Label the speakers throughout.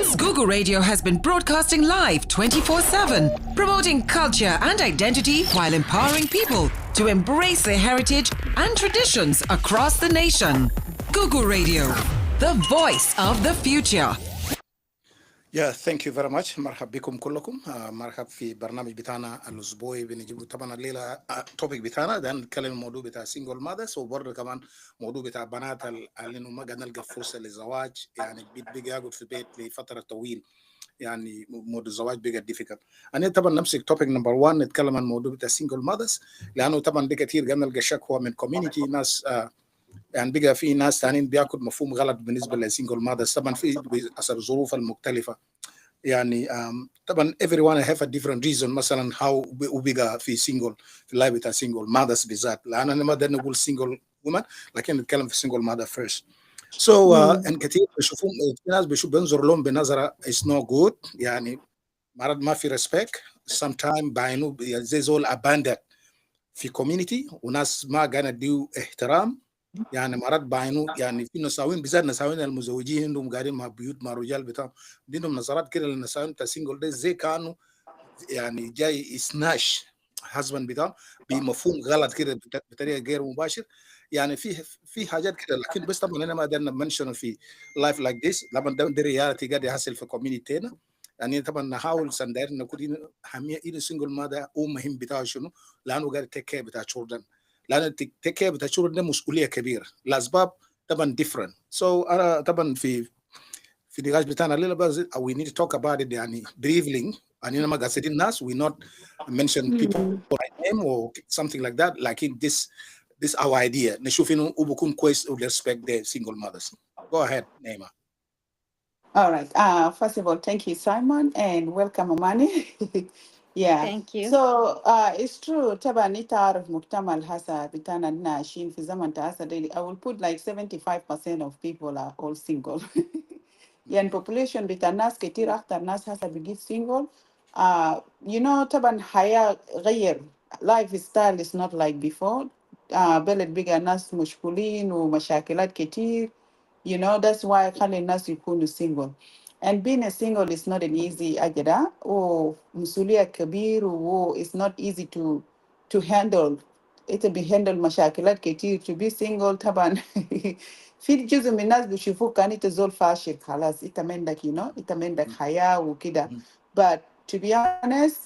Speaker 1: Since Google Radio has been broadcasting live 24/7, promoting culture and identity while empowering people to embrace their heritage and traditions across the nation. Google Radio, the voice of the future.
Speaker 2: Yeah, thank you very much. مرحب بكم كلكم. مرحب في برنامج بتاعنا الأسبوعي بنجيب طبعا الليلة توبيك بتاعنا ده نتكلم الموضوع بتاع سينجل ماذرز وبرضه كمان موضوع بتاع بنات اللي ما قاعد نلقى فرصة للزواج يعني بيجي يقعد في البيت لفترة طويل يعني موضوع الزواج بيجي ديفيكالت. أنا طبعا نمسك توبيك نمبر 1 نتكلم عن الموضوع بتاع سينجل ماذرز لأنه طبعا دي كتير قاعد نلقى شكوى من كوميونيتي ناس يعني بقى في ناس ثانيين بياخد مفهوم غلط بالنسبة للسينجل ماذرز طبعا في أثر الظروف المختلفة. يعني طبعا everyone have a different reason مثلا how وبقى في single في اللايف بتاع single mothers بالذات لأن أنا ما قدرت نقول single woman لكن نتكلم في single mother first. So إن كثير بيشوفون في ناس بينظر لهم بنظرة is not good يعني مرات ما في respect sometimes بعينه زي زول abandoned في community وناس ما قاعدة يديو احترام يعني مرات بعينه يعني في نساوين بالذات نساوين المزوجين عندهم قاعدين مع بيوت مع رجال بتاعهم عندهم نظرات كده للنساوين بتاع سينجل ده زي كانوا يعني جاي سناش هازبند بتاعهم بمفهوم غلط كده بطريقه غير مباشر يعني في حاجات كده لكن بس طبعا انا ما قدرنا منشن في لايف لايك ذس لما ده رياليتي قاعد يحصل في كوميونيتينا يعني طبعا نحاول سندر نكون اهميه الى سينجل ماذا مهم بتاعه شنو لانه قاعد تيك كير بتاع تشولدرن لان تيك كير بتاع تشولدرن ده مسؤوليه كبيره الاسباب طبعا ديفرنت سو انا طبعا في النقاش بتاعنا الليله بس we need to talk about it يعني briefly يعني ما قاعدين الناس we not mention people by name or something like that like this our idea نشوف انه وبكون كويس و respect the single mothers. Go ahead Naima.
Speaker 3: All right. First of all, thank you, Simon, and welcome, Amani. Yeah.
Speaker 4: Thank you.
Speaker 3: So it's true. طبعا انت عارف مجتمع الهسا بتاعنا إننا عايشين في زمن هسا I will put like 75% of people are all single. يعني population بتاع الناس كتير أكتر ناس هسا بيجي single. You know طبعا حياة غير life style is not like before. بلد بقى ناس مشغولين ومشاكلات كتير. You know, that's why خلي الناس يكونوا single. And being a single is not an easy أجرة ومسؤولية كبير it's not easy to handle. It be handle مشاكلات كتير. To be single طبعا في جزء من الناس بيشوفوك كان انت زول فاشل خلاص انت عندك you know انت عندك حياة وكده. But to be honest,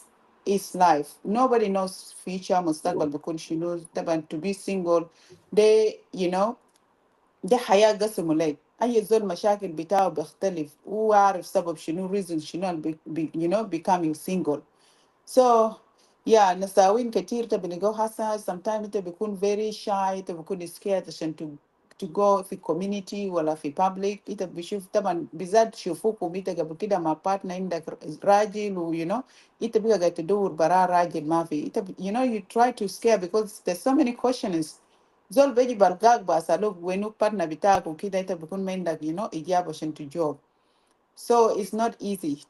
Speaker 3: it's life. Nobody knows future مستقبل بكون شنو. طبعا to be single they you know ده حياة قسم لك أي زول مشاكل بتاعه بيختلف وعارف سبب شنو reason شنو you know becoming single. So yeah نساوين كتير تبنيجو هسا sometimes انت بيكون very shy انت بيكون scared عشان to go في community ولا في public انت بيشوف طبعا بالذات شوفوكم انت قبل كده مع partner عندك راجل و you know انت بقى قاعد تدور برا راجل ما في انت you know you try to scare because there's so many questions. زول بيجي برقاك بسألوك وينو partner بتاعك وكده انت بيكون ما عندك you know إجابة عشان تجاوب. So it's not easy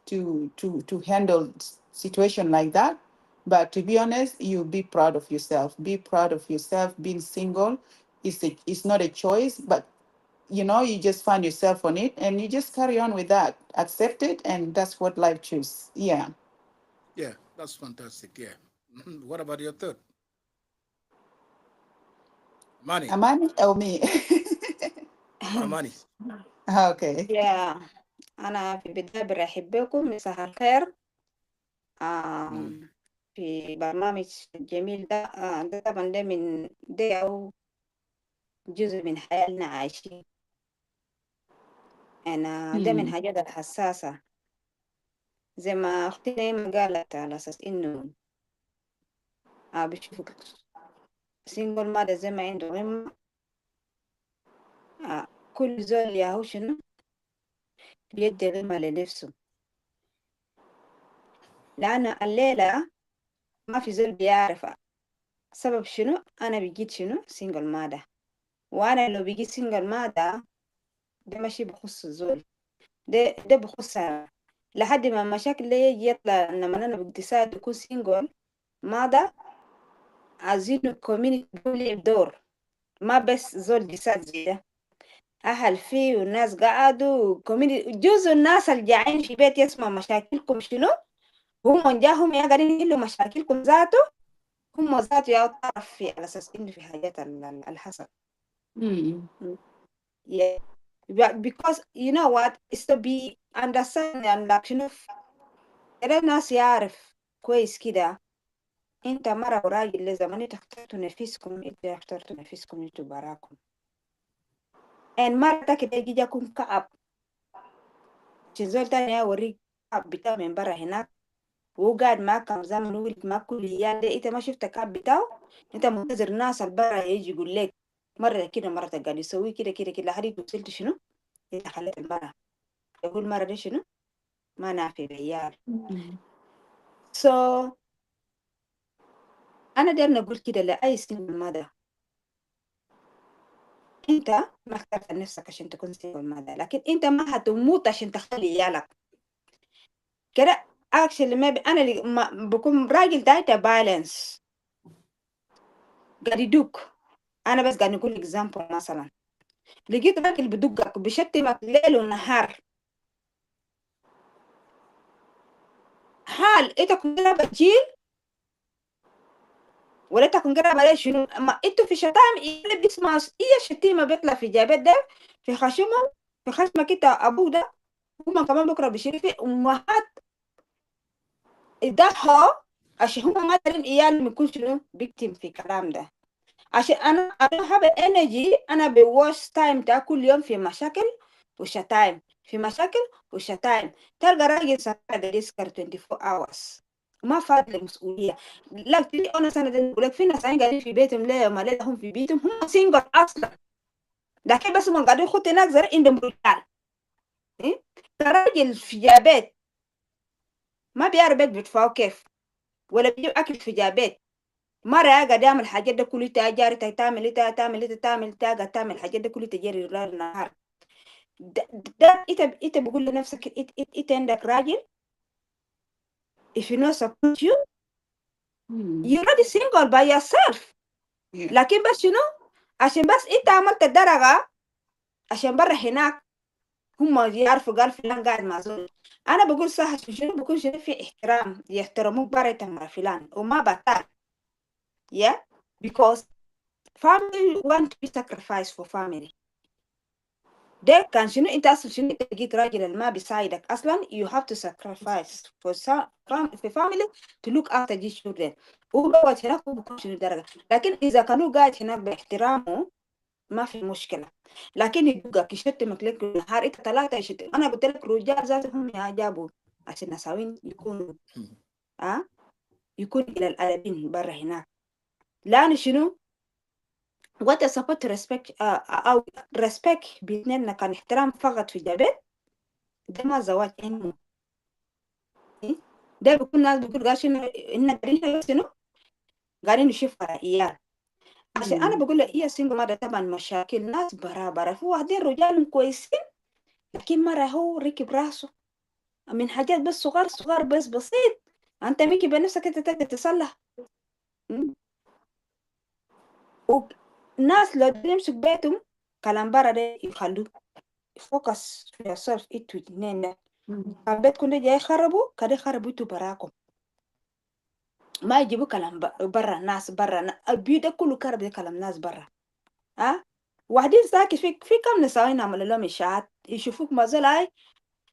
Speaker 3: to handle situation like that. But to be honest, you be proud of yourself. Be proud of yourself. Being single is not a choice, but you know, you just find yourself on it and you just carry on with that. Accept it, and that's what life chooses. Yeah.
Speaker 2: Yeah, that's fantastic. Yeah. What about your third? Amani.
Speaker 3: Amani or me?
Speaker 2: Amani.
Speaker 3: Okay.
Speaker 4: Yeah. أنا في البداية برحب بكم مساء الخير في برنامج جميل ده ده طبعا ده من ده أو جزء من حياتنا عايشين أنا ده من حاجات الحساسة زي ما أختي دايما قالت على أساس إنه بيشوفوا سينجل ماذا زي ما عنده غمة كل زول ياهو شنو بيدي غمة لنفسه لأن الليلة ما في زول بيعرف سبب شنو أنا بقيت شنو سينجل ماذا وأنا لو بقيت سينجل ماذا ده ماشي بخص الزول ده بخص أنا لحد ما المشاكل دي يجي يطلع لما أنا بقيت أكون سينجل ماذا عايزين الكوميونيتي يلعب دور ما بس زول ديساد زي ده أهل فيه والناس قعدوا جزء الناس الجاعين في بيت يسمع مشاكلكم شنو، هم جاهم يا قاعدين يحلوا مشاكلكم ذاته، هم ذاته يا طرف في على أساس إنه في حاجات الحسن. Yeah. Because you know what, is to be understand and like شنو كده الناس يعرف كويس كده انت مرة وراجل لزمان انت اخترتوا نفسكم، انت اخترتوا نفسكم انتوا براكم. ان مرة كده يجي جاكم كعب شزول تاني اوريك كعب بتاعه من برا هناك وهو قاعد معاك كم زمن وولد معاك كل ايام ده، انت ما شفت كعب بتاعه، انت منتظر الناس البرا يجي يقول لك مرة كده مرة قاعد يسوي كده كده كده لحد وصلت شنو انت خليت المرة يقول مرة دي شنو ما نافي بعيال. So أنا دايما نقول كده لأي سنجل ماذر، أنت ما اخترت نفسك عشان تكون سنجل ماذر، لكن أنت ما هتموت عشان تخلي عيالك كده. actually maybe أنا اللي ما بكون راجل دايتا بالانس قاعد يدوك، أنا بس قاعد نقول example مثلا لقيت راجل بدقك بشتمك ليل ونهار، حال أنت كنت بتجيل ولا تكون قرب عليه شنو؟ ما انتوا في شتائم اللي بيسمع اي شتيمه بيطلع في جابت ده في خشمه في خشمك انت ابوه ده، هم كمان بكره بيشيلوا في امهات ضحوا عشان هم ما دارين عيالهم يكون شنو بيكتم في الكلام ده، عشان انا هاب انرجي انا بوش تايم ده كل يوم في مشاكل وشتايم في مشاكل وشتايم. تلقى راجل سكر يسكر 24 hours ما فاضي المسؤوليه. لا تجي انا سنه بقول لك في ناس قاعدين في بيتهم ليه ما لهم في بيتهم هم سينجل اصلا، لكن بس هم قاعدين يخطوا هناك زي عندهم رجال. إيه؟ كراجل في جابات ما بيعرف بيت بيدفعوا كيف ولا بيجيب اكل في جابات، مرة قاعد يعمل حاجات ده كله تجاري تعمل قاعد تعمل حاجات ده كله تجاري ليل نهار. ده انت بقول لنفسك انت عندك راجل if you know support you you're already single by yourself. لكن بس شنو عشان بس انت عملت الدرجة عشان برا هناك هم يعرفوا قال فلان قاعد مع زول. انا بقول صح شنو بكون شنو في احترام يحترموك برا انت مع فلان وما بطال. yeah because family want to be sacrificed for family. ده كان شنو انت اصلا شنو انت لقيت راجل اللي ما بيساعدك اصلا you have to sacrifice for في family to look after these children. هو بقعد هناك هو بكون شنو درجة، لكن اذا كانوا قاعد هناك باحترامه ما في مشكلة. لكن يبقى يشتمك لك نهار انت ثلاثة يشتم. انا قلت لك رجال ذاتهم يا جابوا عشان نساوين يكونوا يكون الى الادبين برا هناك. لان شنو what is supposed to respect أو respect بيتنا كان احترام فقط في البيت ده ما زواج إنه ده بيكون ناس بيقول قال شنو إن قاعدين شنو قاعدين نشوف عيال. عشان أنا بقول لك إيه سينجل ماذر طبعا مشاكل ناس برا في واحدين رجال كويسين لكن مرة هو ركب راسه من حاجات بس صغار بس بسيط أنت ميكي بنفسك أنت تقدر تصلح. والناس لو يمسك بيتهم كلام برا ده يخلوه فوكس في yourself انتوا اتنين ده. البيت كله جاي يخربوا كده يخربوا انتوا براكم ما يجيبوا كلام برا ناس برا البيوت ده كله خرب ده كلام ناس برا. واحدين ساكت في كم نساوي نعمل لهم اشاعات يشوفوك ما زال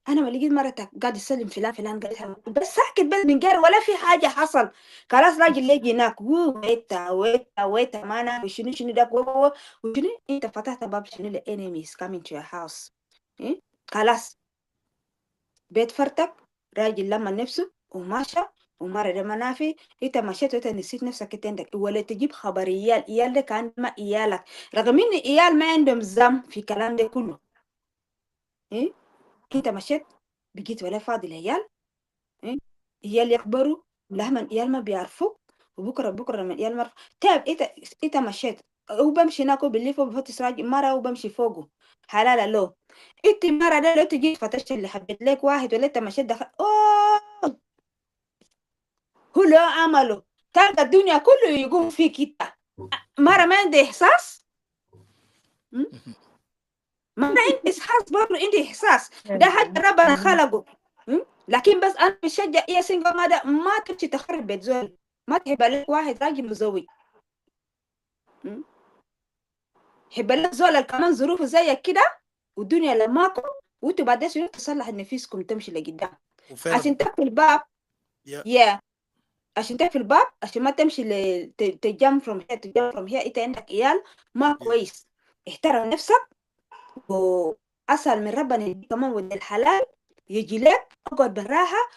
Speaker 4: انا ما لقيت مرتك قاعد يسلم فلان قاعد يسلم بس ساكت بس من غير ولا في حاجه حصل. خلاص راجل يجي هناك ويتا ما انا شنو ده وشنو انت فتحت باب شنو ل enemies coming to your house. خلاص بيت فرتك راجل لما نفسه وماشى ومرة ده منافي انت مشيت وانت نسيت نفسك انت عندك ولا تجيب خبر عيال ده كان ما عيالك رغم ان عيال ما عندهم ذم في الكلام ده كله. انت مشيت بقيت ولا فاضي العيال عيال يكبروا لما عيال ما بيعرفوك وبكره لما عيال ما طيب انت مشيت هو بمشي هناك بالليل فوق بفتش راجل مرة وبمشي فوقه حلال له انت مرة ده لو تجي فتشت اللي حبيت لك واحد ولا انت مشيت دخل هو لو عمله تلقى الدنيا كله يقوم فيك انت مرة ما عندي احساس. ما أنا عندي إحساس برضه، عندي إحساس ده حاجة ربنا خلقه. لكن بس أنا بشجع إيه سنجل ماذا ما تمشي تخرب بيت زول، ما تحب لك واحد راجل مزوج. حب لك زول كمان ظروفه زيك كده والدنيا لماكم، وانتوا بعدين شنو تصلح نفسكم تمشي لقدام
Speaker 2: وفعلا
Speaker 4: عشان تقفل الباب.
Speaker 2: يا
Speaker 4: يا عشان تقفل الباب، عشان ما تمشي تجم فروم هير تجم فروم هير. انت عندك عيال ما كويس، احترم نفسك واسال من ربنا يديك كمان ولد الحلال يجي لك، اقعد بالراحه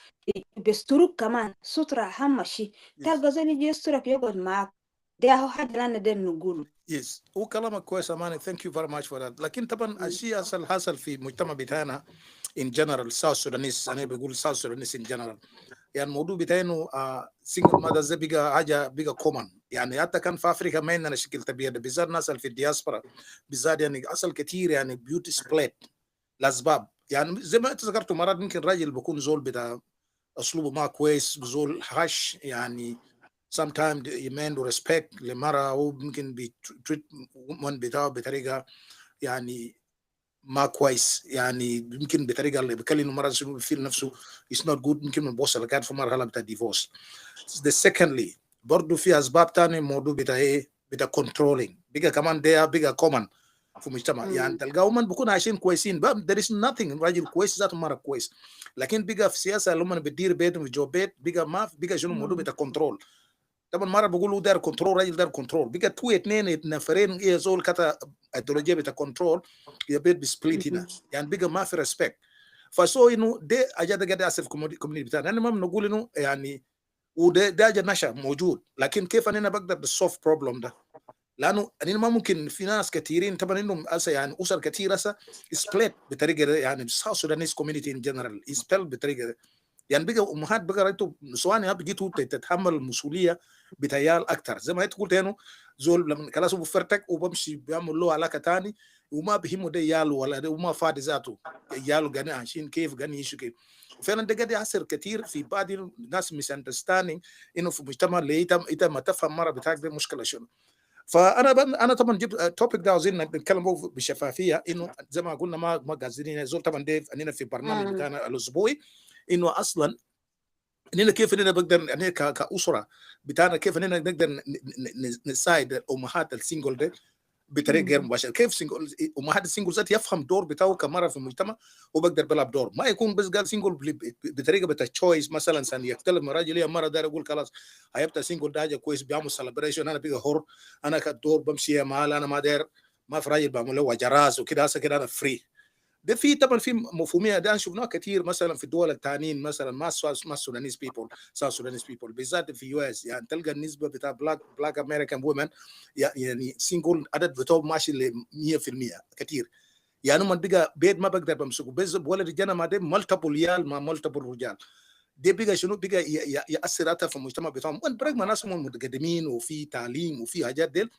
Speaker 4: بيسترك كمان، سترة اهم شيء. تلقى زول يجي يسترك يقعد معك، ده هو حاجه لنا ده نقوله.
Speaker 2: يس وكلامك كويس امانه. ثانك يو فيري ماتش فور ذات. لكن طبعا الشيء حصل في المجتمع بتاعنا ان جنرال ساوث سودانيس، انا بقول ساوث سودانيس ان جنرال، يعني الموضوع بتاعنا سنجل ماذر زي بقى حاجه بقى كومن. يعني حتى كان في افريقيا ما عندنا شكل تبيض، بالذات الناس اللي في الدياسبرا بالذات، يعني اصل كثير يعني بيوتي سبليت لاسباب. يعني زي ما انت ذكرت مرات ممكن راجل بيكون زول بتاع اسلوبه ما كويس، زول هش يعني sometimes يمين ريسبكت لمرة، او ممكن بيتريت من بتاعه بطريقه يعني ما كويس، يعني يمكن بطريقه اللي بيكلم مره شنو بيفيل نفسه is not good، ممكن من بوصل كان في مرحله بتاع ديفورس. the secondly برضه في اسباب تاني، الموضوع بتاع ايه بتاع كنترولينج بقى كمان ده بقى كومن في المجتمع. يعني تلقاهم من بيكونوا عايشين كويسين there is nothing، راجل كويس ذاته مره كويس، لكن بقى في سياسه لما بتدير بيتهم في جو بيت بقى ما بقى شنو الموضوع بتاع كنترول. طبعا مره بيقولوا داير كنترول، راجل داير كنترول، بقى تو اثنين نفرين ايه زول كتا ايديولوجيا بتاع كنترول يا بيت بسبليت هنا، يعني بقى ما في ريسبكت. فسو انه ده اجاد قاعد يحصل في الكوميونتي بتاعنا. انا ما بنقول انه يعني وده اجى نشا موجود، لكن كيف انا بقدر بالسولف بروبلم ده؟ لانه انا ما ممكن في ناس كثيرين طبعا انهم اسا يعني اسر كثيره اسا سبليت بطريقه يعني ساوث سودانيس كوميونتي ان جنرال سبليت بطريقه، يعني بقى امهات بقى رايتوا نسوانها بقيتوا تتحمل المسؤوليه بتيال اكثر. زي ما انت قلت هنا زول لما خلاص بفرتك وبمشي بيعمل له علاقه ثاني وما بهمه ده ياله ولا ده وما فادي ذاته ياله غني عايشين كيف غني يعيشوا كيف. فعلا ده قاعد ياثر كثير في بعض الناس مش اندرستاندينج انه في المجتمع اللي انت ما تفهم مره بتاعك ده مشكله شنو. انا طبعا جبت التوبيك ده عاوزين نتكلم بشفافيه، انه زي ما قلنا ما قاصدين زول طبعا ده اننا في برنامج بتاعنا الاسبوعي انه اصلا اننا كيف اننا بقدر يعني كاسره بتاعنا كيف اننا نقدر نساعد الامهات السنجل ده بطريقه غير مباشره. كيف سنجل امهات السنجل ذات يفهم دور بتاعه كمره في المجتمع وبقدر بيلعب دور، ما يكون بس قال سنجل بطريقه بتاع تشويس مثلا سن يختلف من راجل يا مره داير يقول خلاص هيبقى سنجل ده حاجه كويس بيعمل سيلبريشن، انا بقى حر انا كدور بمشي مال انا ما داير ما في راجل بعمل له وجراس وكده هسه كده انا فري. ده في طبعا في مفهوميه ده شفناها كثير مثلا في الدول الثانيين، مثلا ما سودانيز بيبل ساوث سودانيز بيبل بالذات في يو اس، يعني تلقى النسبه بتاع بلاك امريكان وومن يعني سنجل عدد بتوع ماشي ل 100% كثير. يعني من بقى بيت ما بقدر بمسكه بس ولد الجنة ما ده ملتبل ريال ما ملتبل رجال، ده بقى شنو بقى ياثر في المجتمع بتاعهم برغم ناس متقدمين وفي تعليم وفي حاجات دي،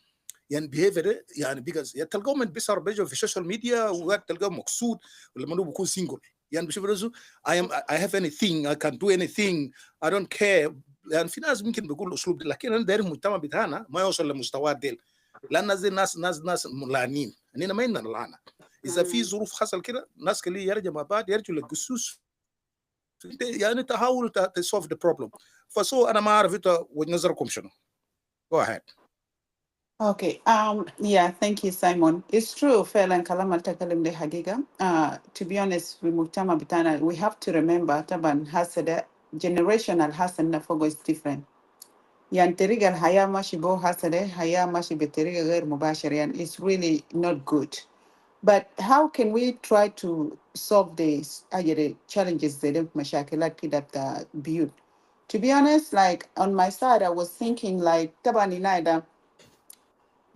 Speaker 2: يعني بيهيفير يعني بيجاز يعني تلقاهم من بيسهر بيجوا في السوشيال ميديا وقت تلقاه مقصود ولما هو بيكون سينجل يعني بيشوف نفسه I have anything I can do anything I don't care. يعني في ناس ممكن بيقول الاسلوب ده، لكن انا داير المجتمع بتاعنا ما يوصل لمستوى ديل، لان الناس دي ناس ملعنين، اننا ما عندنا لعنه. اذا في ظروف حصل كده ناس كلي يرجع مع بعض يرجعوا للجسوس يعني تحاول تسولف ذا بروبلم. فسو انا ما اعرف انت وجهه نظركم شنو. Go ahead.
Speaker 3: Okay. Yeah, thank you, Simon. It's true, فعلا كلام التكلم ده حقيقة. To be honest, في المجتمع بتاعنا we have to remember طبعا هسه ده generation الهسه نفوقه is different. يعني طريقة الحياة ماشي بو هسه ده حياة ماشي بطريقة غير مباشرة، يعني it's really not good. But how can we try to solve these challenges زي مشاكلات كده بتاع بيوت؟ To be honest, like on my side, I was thinking like طبعا هنا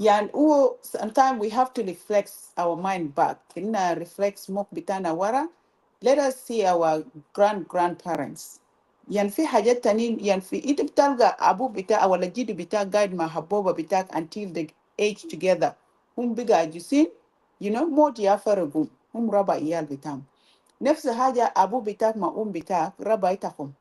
Speaker 3: يعني هو sometimes we have to reflect our mind back. كنا reflect موك بتاعنا ورا. Let us see our grandparents. يعني في حاجات تانيين، يعني في انت بتلقى ابو بتاع ولا جدي بتاع قاعد مع حبوبه بتاعك until they age together. هم بقى عجوزين موت يفرقوا، هم ربع عيال بتاعهم. نفس حاجة أبو بتاعك مع أم بتاعك ربايتهم.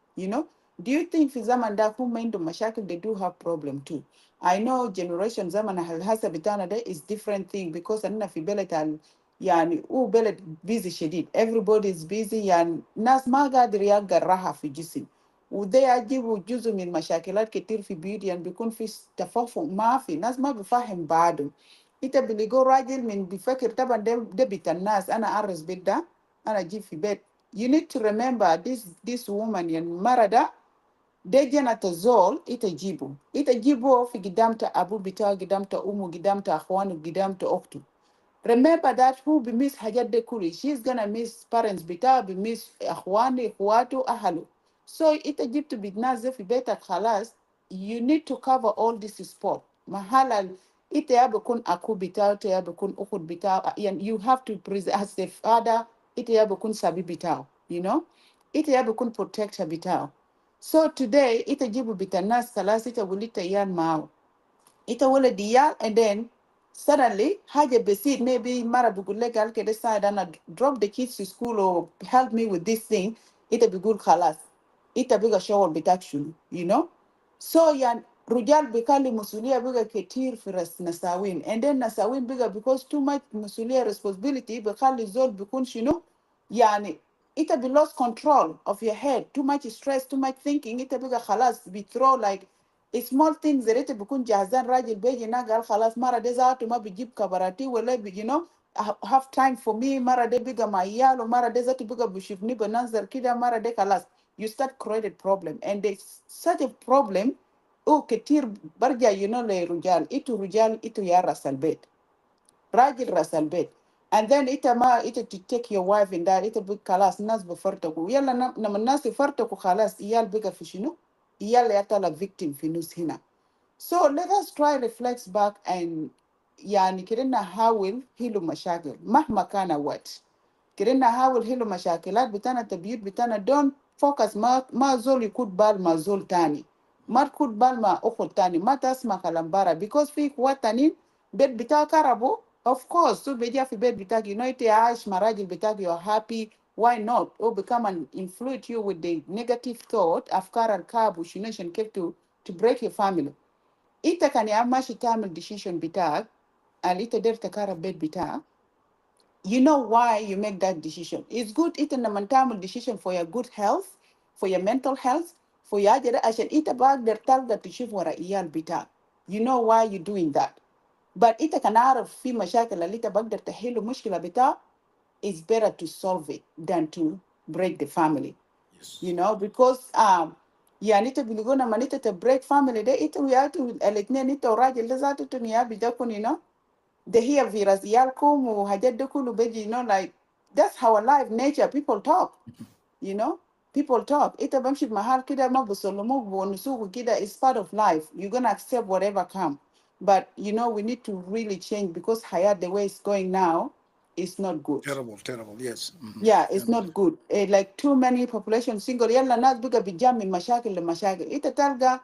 Speaker 3: Do you think في زمن ده هم عندهم مشاكل؟ they do have problem too. I know generation زمن الهسه بتاعنا ده is different thing because أنا في بلد يعني بلد busy شديد. everybody is busy. يعني ناس ما قادر يلقى الراحة في جسم، وده يجيبوا جزء من مشاكلات كتير في بيوت. يعني بيكون في تفاهم، ما في ناس ما بفهم بعضه. انت بلقوا راجل من بيفكر طبعا ده بيت الناس، انا ارز بيت ده، انا اجيب في بيت. you need to remember this woman. يعني المرة ده جنة الزول itajibu في قدامته أبو بتاعه، قدامته أمه، قدامته أخوانه، قدامته أخته. Remember that who be miss حاجات دي كله. She's gonna miss parents بتاعه، be miss أخوانه، إخواته، أهله. So itaجبت بتنازل في بيتك خلاص. You need to cover all this sport. mahala ita ya بكون أكو بتاعه، ita ya بكون أخت بتاعه. يعني you have to present as a father. ita ya بكون sabi بتاعه. You know, ita ya بكون protector بتاعه. So today itajibu bitanas خلاص itagulita yan mao. Ita wala diyal, and then suddenly haja besit maybe mara bugule gal ke decide and drop the kids to school or help me with this thing. Ita be good khalas. Ita biga show bitaction, you know. So yan rujal bikali musulia biga ketir firas nasawin, and then nasawin biga because too much musulia responsibility bikali zol bikun shino. Yani ita be lost control of your head. Too much stress, too much thinking. Ita biga khalas be throw like small things that it بكون جاهزان راجل بيجي قال خلاص مرة دي ذاته ما بيجيب كبراتي ولا you know have time for me. مرة دي بيجا مع عيال، ومرة دي ذاته بيجا بيشوفني بنظر كده، مرة دي خلاص. You start creating problem, and there's such a problem. كتير برجع you know لرجال. رجال يا راس البيت، راجل راس البيت. And then to take your wife in that خلاص الناس بفرتكوا. يلا لما الناس يفرتكوا خلاص عيال بقى في شنو؟ عيال يطلع victim في نص هنا. So let us try reflect back and يعني كده نحاول حلو مشاكل مهما كان what. كده نحاول حلو مشاكلات بتاعنا، تبيوت بتاعنا. don't focus ما زول يكون بال ما زول تاني، ما تكون بال ما أخو تاني، ما تسمع كلام بارا because في قوات تانيين بيت بتاعك كربو. of course so بيجي في بيت بتاعك you know إنت عايش مع راجل بتاعك you are happy. why not or become and influence you with the negative thought أفكار الكاب وشنو عشان كيف to break your family. Ita kan ya mashi تعمل decision بتاعك اللي انت داير تكرر بيت بتاعك. You know why you make that decision. It's good ita لما تعمل decision for your good health, for your mental health, for your أجر عشان ita بقدر تلقى تشوف ورا عيال بتاعك. You know why you doing that. But ita كان عارف في مشاكل اللي ita بقدر تحل مشكلة بتاعك. It's better to solve it than to break the family.
Speaker 2: Yes.
Speaker 3: You know, because يعني انت بيقولون لما انت تبريك فاميلي ده انت وياتوا الاثنين انت وراجل ده ذاته تنيا بيجاكم you know ده هي فيروس يالكم وحاجات ده كله بيجي you know like that's how life nature people talk. You know, people talk. انت بمشي بمحل كده ما بيسلموك بونسوك كده it's part of life. You're gonna accept whatever come. But you know we need to really change because حياة the way it's going now is not good.
Speaker 2: Terrible, terrible. Yes.
Speaker 3: Yeah, it's not good. Like too many population single. يلا ناس بقى بيجام من مشاكل لمشاكل. إنت تلقى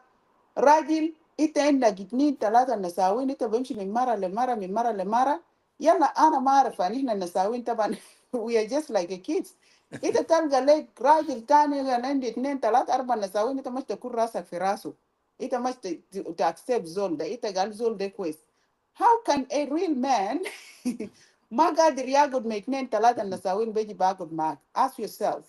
Speaker 3: راجل إنت عندك اتنين تلاتة نساوين، إنت بمشي من مرة لمرة من مرة لمرة. يلا أنا ما أعرف إن إحنا نساوين طبعا we are just like a kids. إنت تلقى لك راجل تاني عندي اتنين تلاتة أربعة نساوين، إنت مش تكون راسك في راسه. إنت مش تأكسب زول ده. إنت قال زول ده كويس. How can a real man ما قادر ياخد من اثنين ثلاثة نساوين بيجي باخد معك. Ask yourself,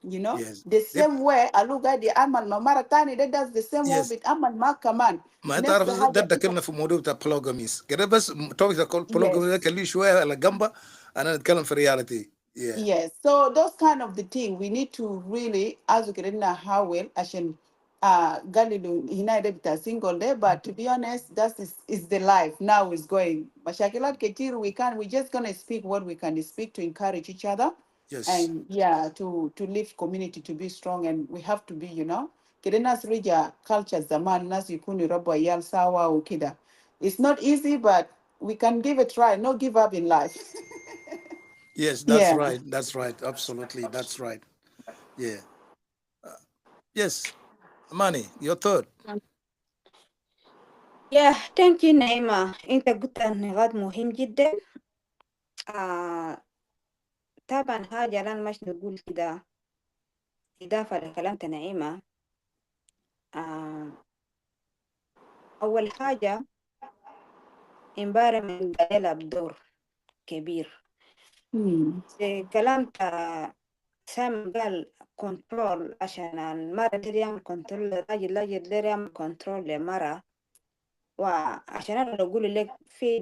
Speaker 3: you know,
Speaker 2: Yes.
Speaker 3: the same way ألو قاعد يعمل مع مرة تاني ده does the same way
Speaker 2: Yes.
Speaker 3: بيتعمل معك كمان.
Speaker 2: ما
Speaker 3: نفس
Speaker 2: تعرف ده
Speaker 3: الحاجة
Speaker 2: دخلنا في موضوع بتاع بلوجاميز كده، بس توبيك بتاع
Speaker 3: yes.
Speaker 2: بلوجاميز ده خليه شويه على جنبه. انا نتكلم في رياليتي. Yeah.
Speaker 3: Yes, so those kind of the thing we need to really as we how well عشان قالوا هنا ده بتاع single day, but to be honest that is the life now is going مشاكلات كتير. we just gonna speak what we can speak to encourage each other
Speaker 2: Yes.
Speaker 3: and yeah to live community to be strong, and we have to be you know كده ناس رجع culture زمان ناس يكونوا يربوا عيال سوا وكده. It's not easy but we can give it a try, no give up in life.
Speaker 2: Yes, that's
Speaker 3: Yeah.
Speaker 2: right. That's right. Absolutely. That's right. Yeah. Yes. Money, your third.
Speaker 4: Yeah, thank you نعيمة. انت قلت نقاط مهم جدا. طبعا حاجة لن مش نقول كده إضافة لكلام نعيمة. أول حاجة environment بيلعب دور كبير. زي كلام سام قال كنترول عشان المرة تقدر يعمل كنترول للراجل، لا يقدر يعمل كنترول للمرأة. وعشان أنا أقول لك في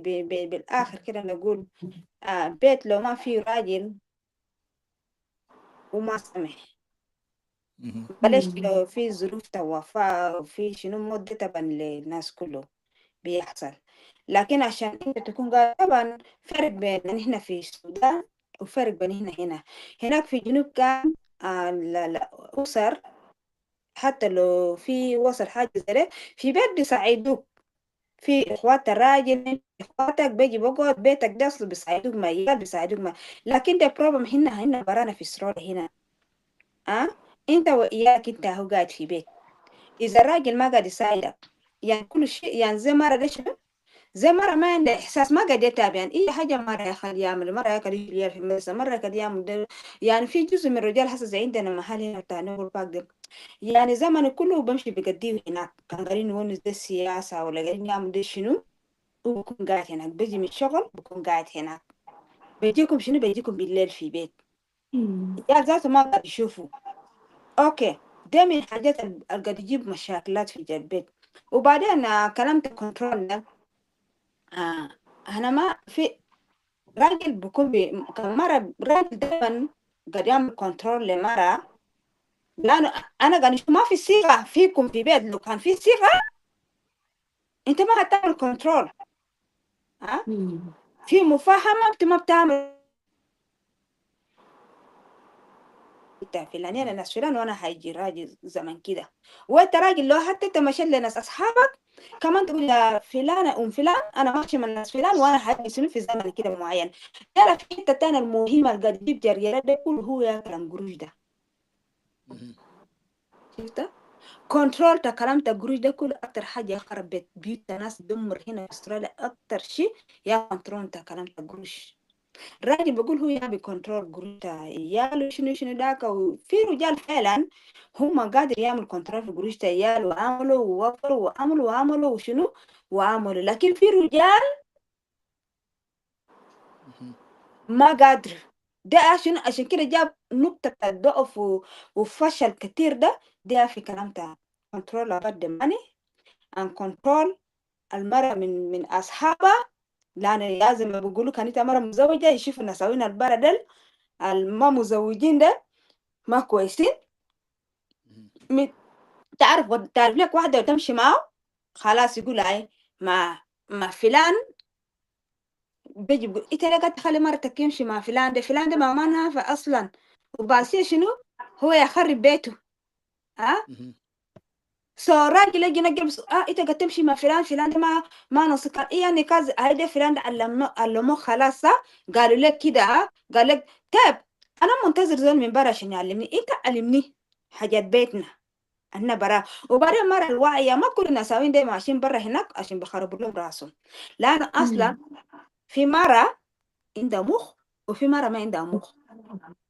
Speaker 4: بالآخر كده نقول بيت لو ما في راجل وما سمح، بلاش لو في ظروف توفى وفي شنو مدة طبعا للناس كله بيحصل. لكن عشان انت تكون قاعد، طبعا فرق بين هنا في السودان وفرق بين هنا. هناك في جنوب كان أسر حتى لو في وصل حاجة زي ده في بيت بيساعدوك، في اخوات الراجل اخواتك بيجي بقعد بيتك ده اصله بيساعدوك، ما عيال بيساعدوك ما. لكن ده بروبلم هنا برانا في اسرائيل هنا. انت وإياك انت هو قاعد في بيت، اذا الراجل ما قاعد يساعدك يعني كل شيء، يعني زي مرة ده شنو، زي مرة ما عنده إحساس، ما قاعد يتابع يعني أي حاجة. مرة يخلي يعمل، مرة يخلي يجي في المدرسة، مرة قاعد يعمل ده. يعني في جزء من الرجال حسب زي عندنا محل هنا بتاع نور باك ده، يعني زمن كله بمشي بقديه هناك. كان قاعدين يونس ده السياسة ولا قاعدين يعمل ده شنو، وبكون قاعد هناك، بيجي من الشغل بكون قاعد هناك. بيجيكم شنو، بيجيكم بالليل في بيت يا ذاته ما قاعد يشوفوا. أوكي، ده من الحاجات اللي قاعد يجيب مشاكلات في البيت. وبعدين كلمت كنترول ده، أنا ما في راجل بكون كان مرة راجل دايما قاعد يعمل كنترول لمرة، لأنه أنا قاعد أشوف ما في صيغة فيكم في بيت. لو كان في صيغة أنت ما هتعمل كنترول. في مفاهمة أنت ما بتعمل فلان، أنا ناس فلان وأنا هيجي راجل زمن كده. وأنت راجل لو حتى أنت مشيت لناس أصحابك كمان تقول يا فلانة فلان أنا ماشي من ناس فلان وأنا هيجي سنو في زمن كده معين. ترى في حتة تانية المهمة اللي قاعد يجيب جريرات ده كله هو يا كلام قروش ده. شفت؟ كنترول تا كلام تا قروش ده كله أكتر حاجة يخرب بيوت ناس دمر هنا في أستراليا. أكتر شيء يا كنترول تا كلام تا قروش. الراجل بقول هو يا بكنترول قروش تا عياله شنو داك. وفي رجال فعلا هم قادر يعمل كنترول في قروش تا عياله، وعملوا ووفروا وعملوا وشنو وعملوا. لكن في رجال ما قادر. ده عشان كده جاب نقطة الضعف وفشل كتير. ده في كلام تا كنترول about the money and كنترول المرأة من أصحابها. لأن لازم بيقولوا كانت مرة مزوجة يشوفوا نساوين البردل الما مزوجين ده ما كويسين. تعرف لك واحدة وتمشي معه خلاص يقول هاي ما فلان بيجي بيقول انت ليه قاعد تخلي مرتك يمشي مع فلان ده ما نافع اصلا. وبعدين شنو هو يخرب بيته. راجل يجي نقل بس انت قاعد تمشي مع فلان ده ما نصك يعني كذا هيدا فلان ده علموه خلاص. قالوا لك كده قال لك طيب انا منتظر زول من برا عشان يعلمني. انت علمني حاجات بيتنا انا برا. وبعدين مرة الواعية ما كل الناس ساوين ده ماشيين برا هناك عشان بخربوا لهم راسهم. لأن اصلا في مرة عندها مخ وفي مرة ما عندها مخ.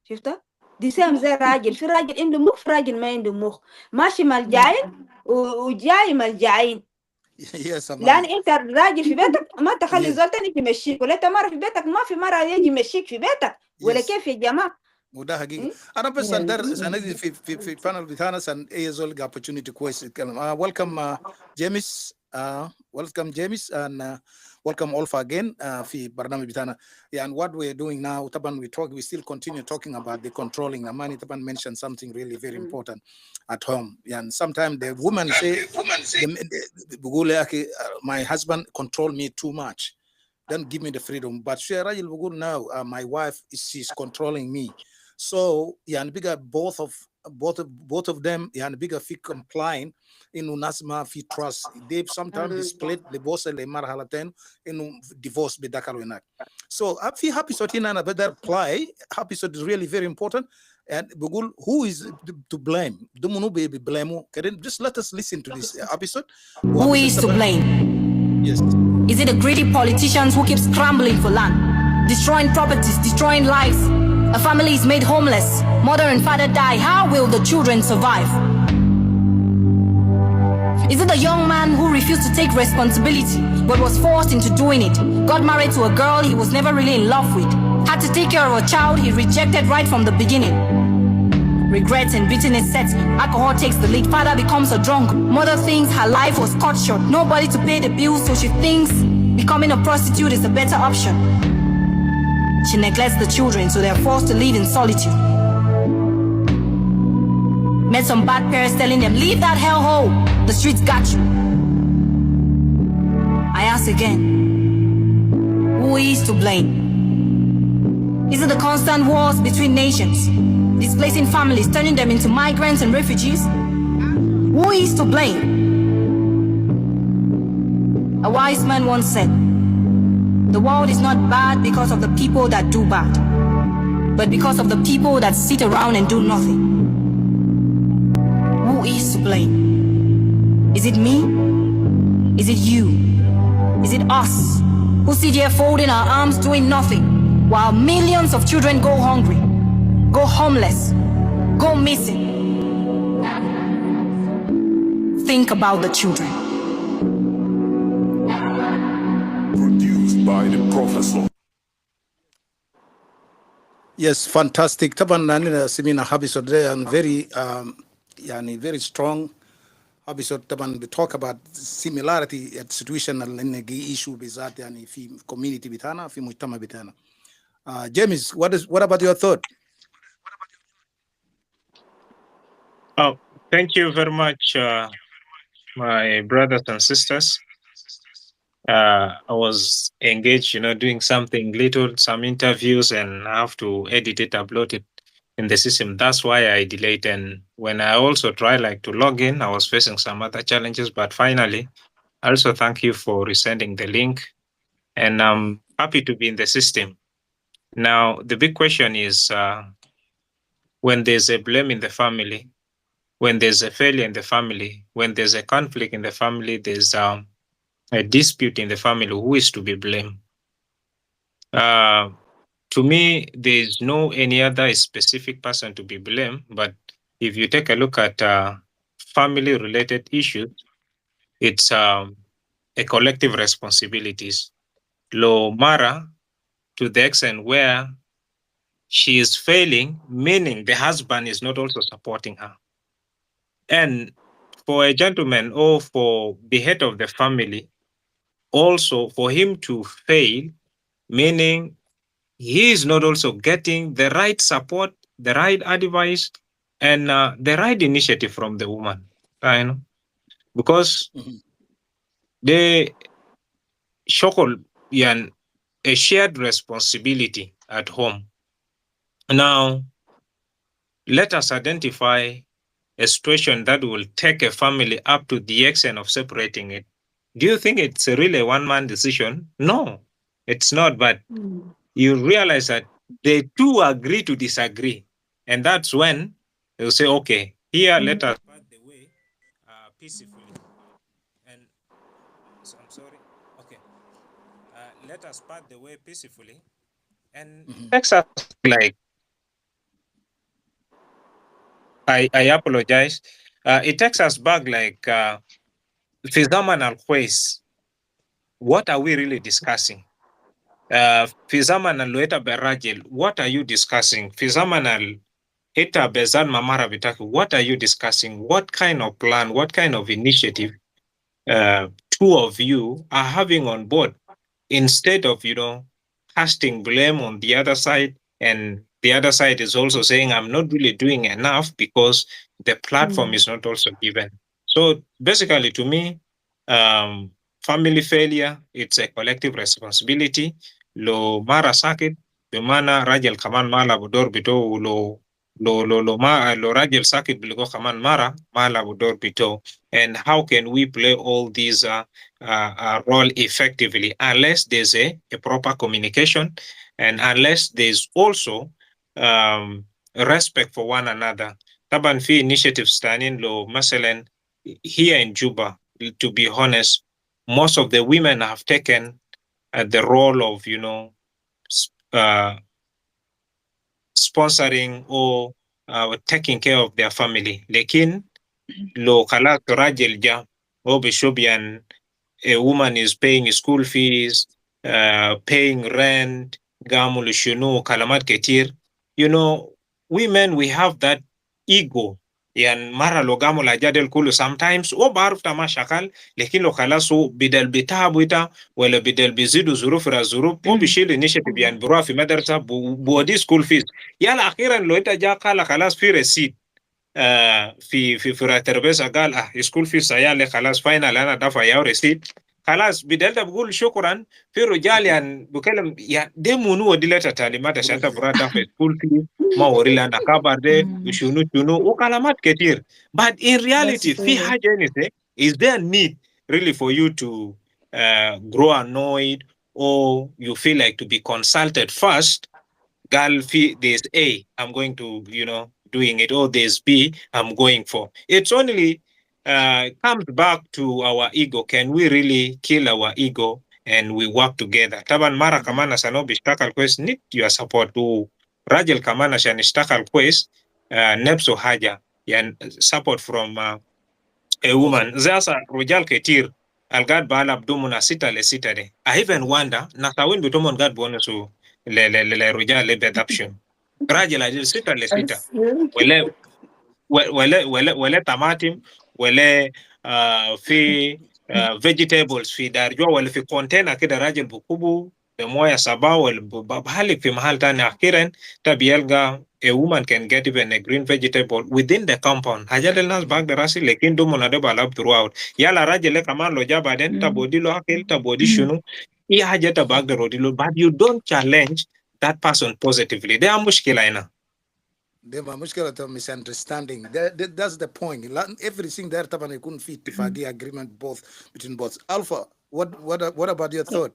Speaker 4: شفتها دي سام زي الراجل، في راجل عنده مخ في راجل ما عنده مخ، ماشي ملجعين وجاي ملجعين. لأن أنت الراجل في بيتك ما تخلي زول تاني يمشيك، ولا أنت مرة في بيتك ما في مرة يجي يمشيك في بيتك ولا كيف يا جماعة.
Speaker 2: وده حقيقي. انا بس سندي في بانل بتاعنا سن اي زول opportunity كويس يتكلم. welcome James, welcome James and welcome Olfa again في برنامج بتاعنا. يعني what we're doing now طبعا we still continue talking about the controlling the money. طبعا mention something really very important at home. يعني sometimes the woman say بيقول يا اخي my husband control me too much, don't give me the freedom. But شو راجل بيقول now my wife she's controlling me. So يعني بيجا both of them يعني بيجا في complying إنه ناس ما في trust. They sometimes split divorce لمرحلتين إنه divorce بدكالو هناك. So في episode هنا أنا بدر play episode is really very important and بقول who is to blame. دمونو بيبلامو. Just let us listen to this episode.
Speaker 5: Who is to blame?
Speaker 2: Yes.
Speaker 5: Is it the greedy politicians who keep scrambling for land, destroying properties, destroying lives? A family is made homeless. Mother and father die. How will the children survive? Is it the young man who refused to take responsibility but was forced into doing it? Got married to a girl he was never really in love with. Had to take care of a child he rejected right from the beginning. Regrets and bitterness sets in. Alcohol takes the lead. Father becomes a drunk. Mother thinks her life was cut short. Nobody to pay the bills, so she thinks becoming a prostitute is a better option. She neglects the children, so they're forced to live in solitude. Met some bad parents telling them, leave that hellhole. The streets got you. I ask again, who is to blame? Is it the constant wars between nations? Displacing families, turning them into migrants and refugees? Who is to blame? A wise man once said, the world is not bad because of the people that do bad, but because of the people that sit around and do nothing. Who is to blame? Is it me? Is it you? Is it us who sit here folding our arms doing nothing while millions of children go hungry, go homeless, go missing? Think about the children.
Speaker 6: Produced by the professor.
Speaker 2: Yes, fantastic. طبعا عندنا سمينا episode there and very يعني very strong episode. طبعا we talk about similarity at situation اللي issue بالذات يعني في community بتاعنا في مجتمع بتاعنا. James, what about your thought?
Speaker 7: Oh, thank you very much, my brothers and sisters. I was engaged, doing something little, some interviews, and I have to edit it, upload it in the system. That's why I delayed. And when I also tried to log in, I was facing some other challenges. But finally, I also thank you for resending the link. And I'm happy to be in the system. Now, the big question is when there's a blame in the family, when there's a failure in the family, when there's a conflict in the family, there's a dispute in the family, who is to be blamed? To me, there's no any other specific person to be blamed, but if you take a look at family-related issues, it's a collective responsibilities. Lo Mara, to the extent where she is failing, meaning the husband is not also supporting her. And for a gentleman or for the head of the family, also for him to fail, meaning he is not also getting the right support, the right advice, and the right initiative from the woman. Because they show a shared responsibility at home. Now, let us identify a situation that will take a family up to the extent of separating it. Do you think it's really a one-man decision? No, it's not. But you realize that they two agree to disagree. And that's when they'll say, okay, here, let us part the way peacefully. And so, I'm sorry. Okay. Let us part the way peacefully. And it takes us I apologize. It takes us back Fizaman al-Khwais. What are we really discussing? Fizaman al-Lueta Berajil, what are you discussing? Fizaman al-Eta Bezan Mamara Bitaki, what are you discussing? What kind of plan, what kind of initiative two of you are having on board instead of, casting blame on the other side, and the other side is also saying, I'm not really doing enough because the platform is not also given. So basically, to me, family failure, it's a collective responsibility. Lo mara sakit, bimana rajel kaman mala budor bito lo rajel sakit biligo kaman mala budor bito. And how can we play all these role effectively unless there's a proper communication and unless there's also respect for one another. Taban fi initiatives standing lo maselen here in Juba, to be honest, most of the women have taken the role of, sponsoring or taking care of their family. Lekin, lo kala rajel ja, o bishobian, a woman is paying school fees, paying rent, gamul shunu kalamat ketir. You know, women, we have that ego. Yani mara lo gamul ajadel kulu sometimes o baruf ta mashakal lekin lo khalasu bidal bitabu ita wala bidal bizidu zuruf ra zuruf o bishil initiative yani burua fi madrasa buwadi school fees yala akhiran lo ita ja kala khalas fi receipt في الترابيزه قال سكول فيس عيالي خلاص فاينل انا دافع يا ريسيت خلاص بدلت بقول شكرا في رجال يعني بكلم يعني دي منو وديلت تعليمات عشان تبرا دافع سكول فيس ما وري لنا كبر ده وشنو شنو وكلامات كتير but in
Speaker 3: That's
Speaker 7: reality في
Speaker 3: true.
Speaker 7: حاجه anything is there need really for you to grow annoyed or you feel like to be consulted first Galfi, there's A, I'm going to, doing it, or there's B, I'm going for. It's only comes back to our ego. Can we really kill our ego and we work together? Taban mara kamana sano bishtakal quest need your support to Rajel kamana shan ishtakal quest nepso haja yan support from a woman. Zasa rujal ketir algad bala abdumuna sita le sita de. I even wonder nasawin bitumon gad bonusu le rujal le bedaption. Rajel ajil sita le sita.
Speaker 3: That's true.
Speaker 7: Wele wele tamatim wele fi vegetables fi darjwa wala fi container kida rajel bukubu the moya saba wala bahalik fi mahal tani akhiran tabielga a woman can get even a green vegetable within the compound. Hajadel nas bag the rasi lekin do monade balab throughout. Yala rajel le kaman lo jaba den tabodi lo hakil tabodi shunu. Iya hajata bag the rodilo, but you don't challenge that person positively. They are mushkila ina.
Speaker 2: دي مشكلة misunderstanding. That's the point. Everything there طبعا يكون في اتفاقية agreement both between both. Alpha, what about your thought?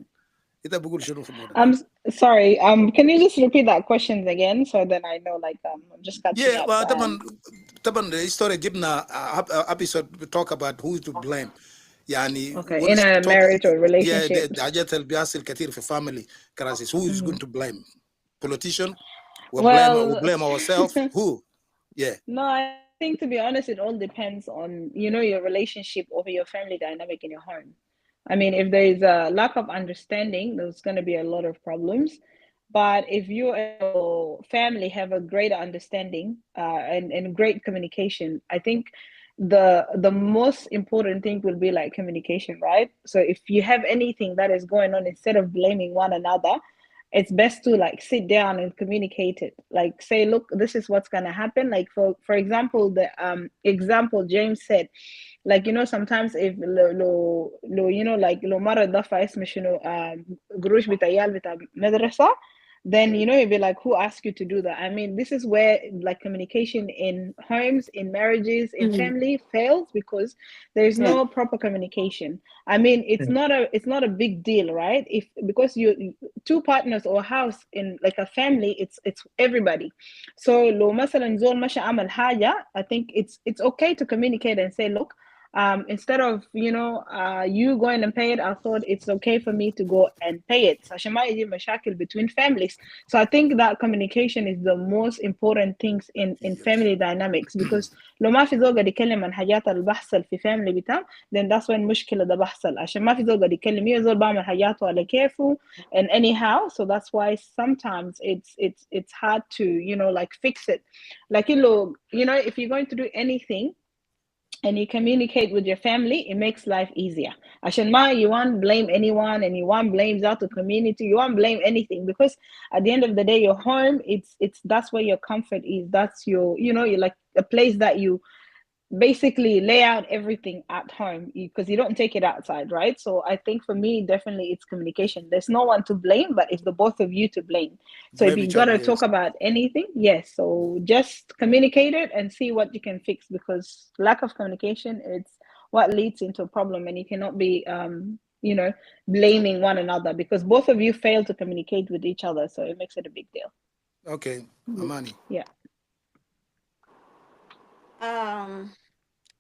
Speaker 2: إنت بقول شنو في الموضوع؟
Speaker 8: I'm sorry. Can you just repeat that question again so then I know I'm just catching
Speaker 2: Yeah,
Speaker 8: up.
Speaker 2: well, طبعا the story جبنا episode we talk about who to blame. يعني
Speaker 8: Okay,
Speaker 2: we'll
Speaker 8: in a
Speaker 2: talk,
Speaker 8: marriage or
Speaker 2: yeah,
Speaker 8: relationship.
Speaker 2: the حاجات اللي بيحصل كتير في family crisis. Who is going to blame? Politician? We
Speaker 8: Well,
Speaker 2: blame ourselves. Who? Yeah.
Speaker 8: no, I think to be honest, it all depends on, your relationship or your family dynamic in your home. I mean, if there is a lack of understanding, there's going to be a lot of problems. But if you and your family have a greater understanding and great communication, I think the most important thing will be like communication, right? So if you have anything that is going on, instead of blaming one another, it's best to like sit down and communicate it, like say, look, this is what's going to happen. Like for example, the example James said, like, sometimes if like lo mara dafa اسمه شنو قروش بتاع عيال بتاع مدرسة, then you'd be like, who asked you to do that? I mean, this is where like communication in homes, in marriages, in family fails, because there's no proper communication. I mean, it's not a big deal, right? Because you two partners or house in like a family, it's everybody. So lo مثلا زول مشى عمل حاجة, I think it's okay to communicate and say, look, instead of you going and pay it, I thought it's okay for me to go and pay it. عشان ما يجي مشاكل between families. So I think that communication is the most important things in family dynamics, because لو ما في زول قاعد يتكلم عن حاجات اللي بحصل في family بتاعه, then that's when المشكلة ده بحصل. عشان ما في زول قاعد يتكلم, زول بعمل حاجاته على كيفه and anyhow. So that's why sometimes it's hard to like fix it. Like if you're going to do anything and you communicate with your family, it makes life easier. عشان ما you won't blame anyone and you won't blame out the community, you won't blame anything, because at the end of the day, your home, that's where your comfort is. That's your you're like a place that you basically lay out everything at home, because you don't take it outside, right? So I think for me, definitely it's communication. There's no one to blame, but it's the both of you to blame. So if you gotta talk about anything, yes, so just communicate it and see what you can fix, because lack of communication, it's what leads into a problem, and you cannot be blaming one another, because both of you fail to communicate with each other, so it makes it a big deal.
Speaker 2: Okay, Amani.
Speaker 8: Yeah.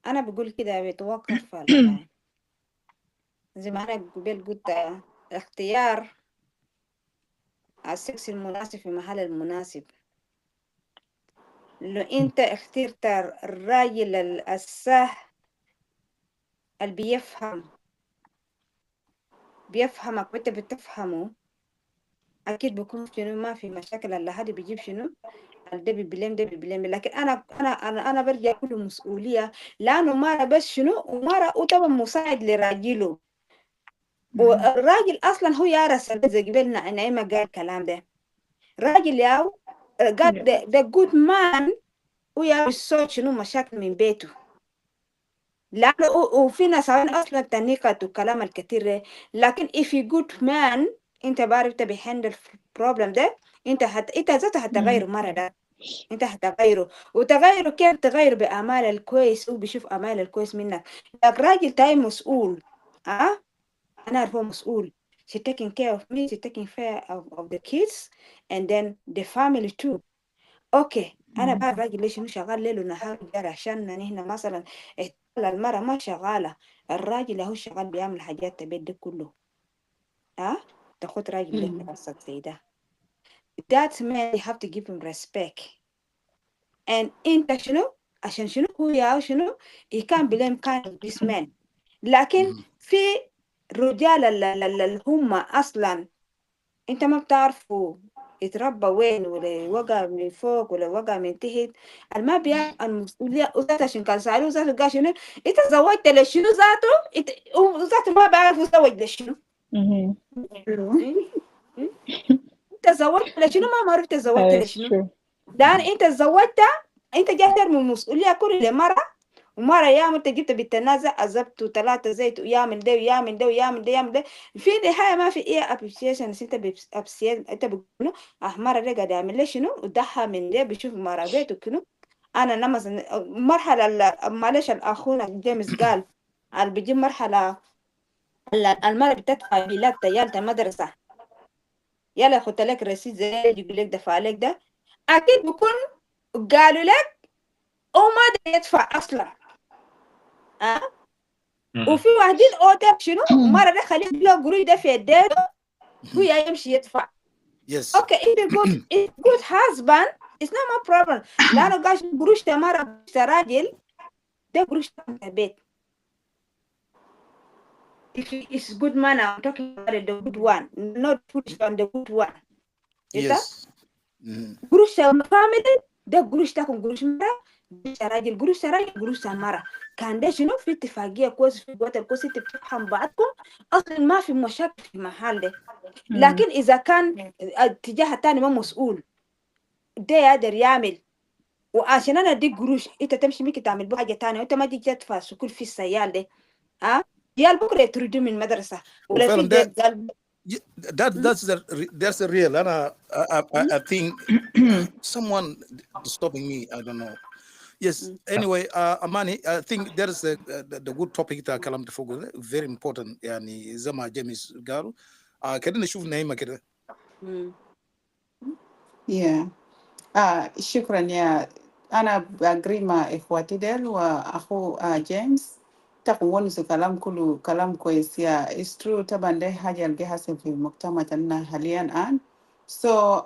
Speaker 4: أنا بقول كده بيتوقف زي ما أنا قبل قلت اختيار السكس المناسب في محل المناسب. لو أنت اخترت الراجل الصح اللي بيفهمك وأنت بتفهمه, اكيد بكون شنو ما في مشاكل اللي حد بيجيب شنو ده بيبلم لكن انا برجع كل مسؤوليه لانه مره بس شنو ومره وطبعا مساعد لراجله والراجل اصلا هو يارس زي قبلنا نعيمه قال الكلام ده راجل ياو قال ده جود مان ويا بيسوي شنو مشاكل من بيته لانه وفي ناس اصلا تنيقة وكلام الكثير لكن if you good man انت بعرف انت بيهندل البروبلم ده انت ذاته هتغير مره ده انت هتغيره وتغيره كيف تغيره بأعمال الكويس وبيشوف أعمال الكويس منك لكن راجل تاي مسؤول أنا أعرف هو مسؤول she taking care of me she taking care of the kids and then the family too اوكي انا بعرف راجل ليش انه شغال ليل ونهار جاري عشان هنا مثلا المرأة ما شغالة الراجل هو شغال بيعمل حاجات البيت ده كله تاخد راجل لك قصة زي ده that man you have to give him respect and انت شنو عشان شنو هو يا شنو he can't blame kind of this man لكن في رجال اللي هم اصلا انت ما بتعرفوا يتربى وين ولا وقع من فوق ولا وقع من تحت ما بيعرف المسؤولية وذاته عشان كان سألوه ذاته قال شنو انت زوجت لشنو ذاته ذاته ما بيعرف يزوج لشنو انت زوجت لشنو ما عرفت زوجت لشنو لان انت زوجت انت جاي ترمي المسؤولية كل لمرة ومرة يا انت جبت بالتنازع عزبته 3 زيت ويعمل ده ويعمل ده ويعمل ده يعمل ده في النهاية ما في ايه ابريشيشن انت انت بتقول مرة ده قاعد يعمل لي شنو وضحى من ده بيشوف مرة بيته كنو انا مثلا مرحلة معلش الاخونا جيمس قال اللي بيجي مرحلة المرة بتدفع بيلات تيالة المدرسة يلا خدت لك رصيد زي يقول لك دفع لك ده اكيد بكون قالوا لك او ما ده يدفع اصلا وفي واحدين اوتر شنو مرة ده خليه له قروي ده في يديه هو يمشي يدفع اوكي if good husband it's not my problem لانه قاش قروش ده مرة راجل ده قروش ده البيت if it's good man I'm talking about the good one not foolish on the good one
Speaker 2: yes
Speaker 4: قروش family ده قروش تاكم قروش مرة راجل قروش مرة كان ده شنو في اتفاقية كويس في قوة الكويس انت بتفهم بعضكم اصلا ما في مشاكل في محل ده لكن اذا كان الاتجاه الثاني ما مسؤول ده يقدر يعمل وعشان انا اديك قروش انت تمشي ممكن تعمل بحاجة حاجة ثانية وانت ما تيجي تدفع سكول في السيال ده ديال بكره يطردوا من المدرسة ولا في
Speaker 2: that's the real I think someone stopping me I don't know yes anyway Amani I think there is the good topic that كلام تفوق very important يعني زي ما جيمس قالوا كده نشوف نايمة كده
Speaker 3: شكرا يا أنا بأجري مع إخواتي ديل وأخو جيمس تقوونسوا كلام كله كلام كويس يا it's true طبعا ده حاجة اللي حاصل في مجتمعنا حاليا الآن so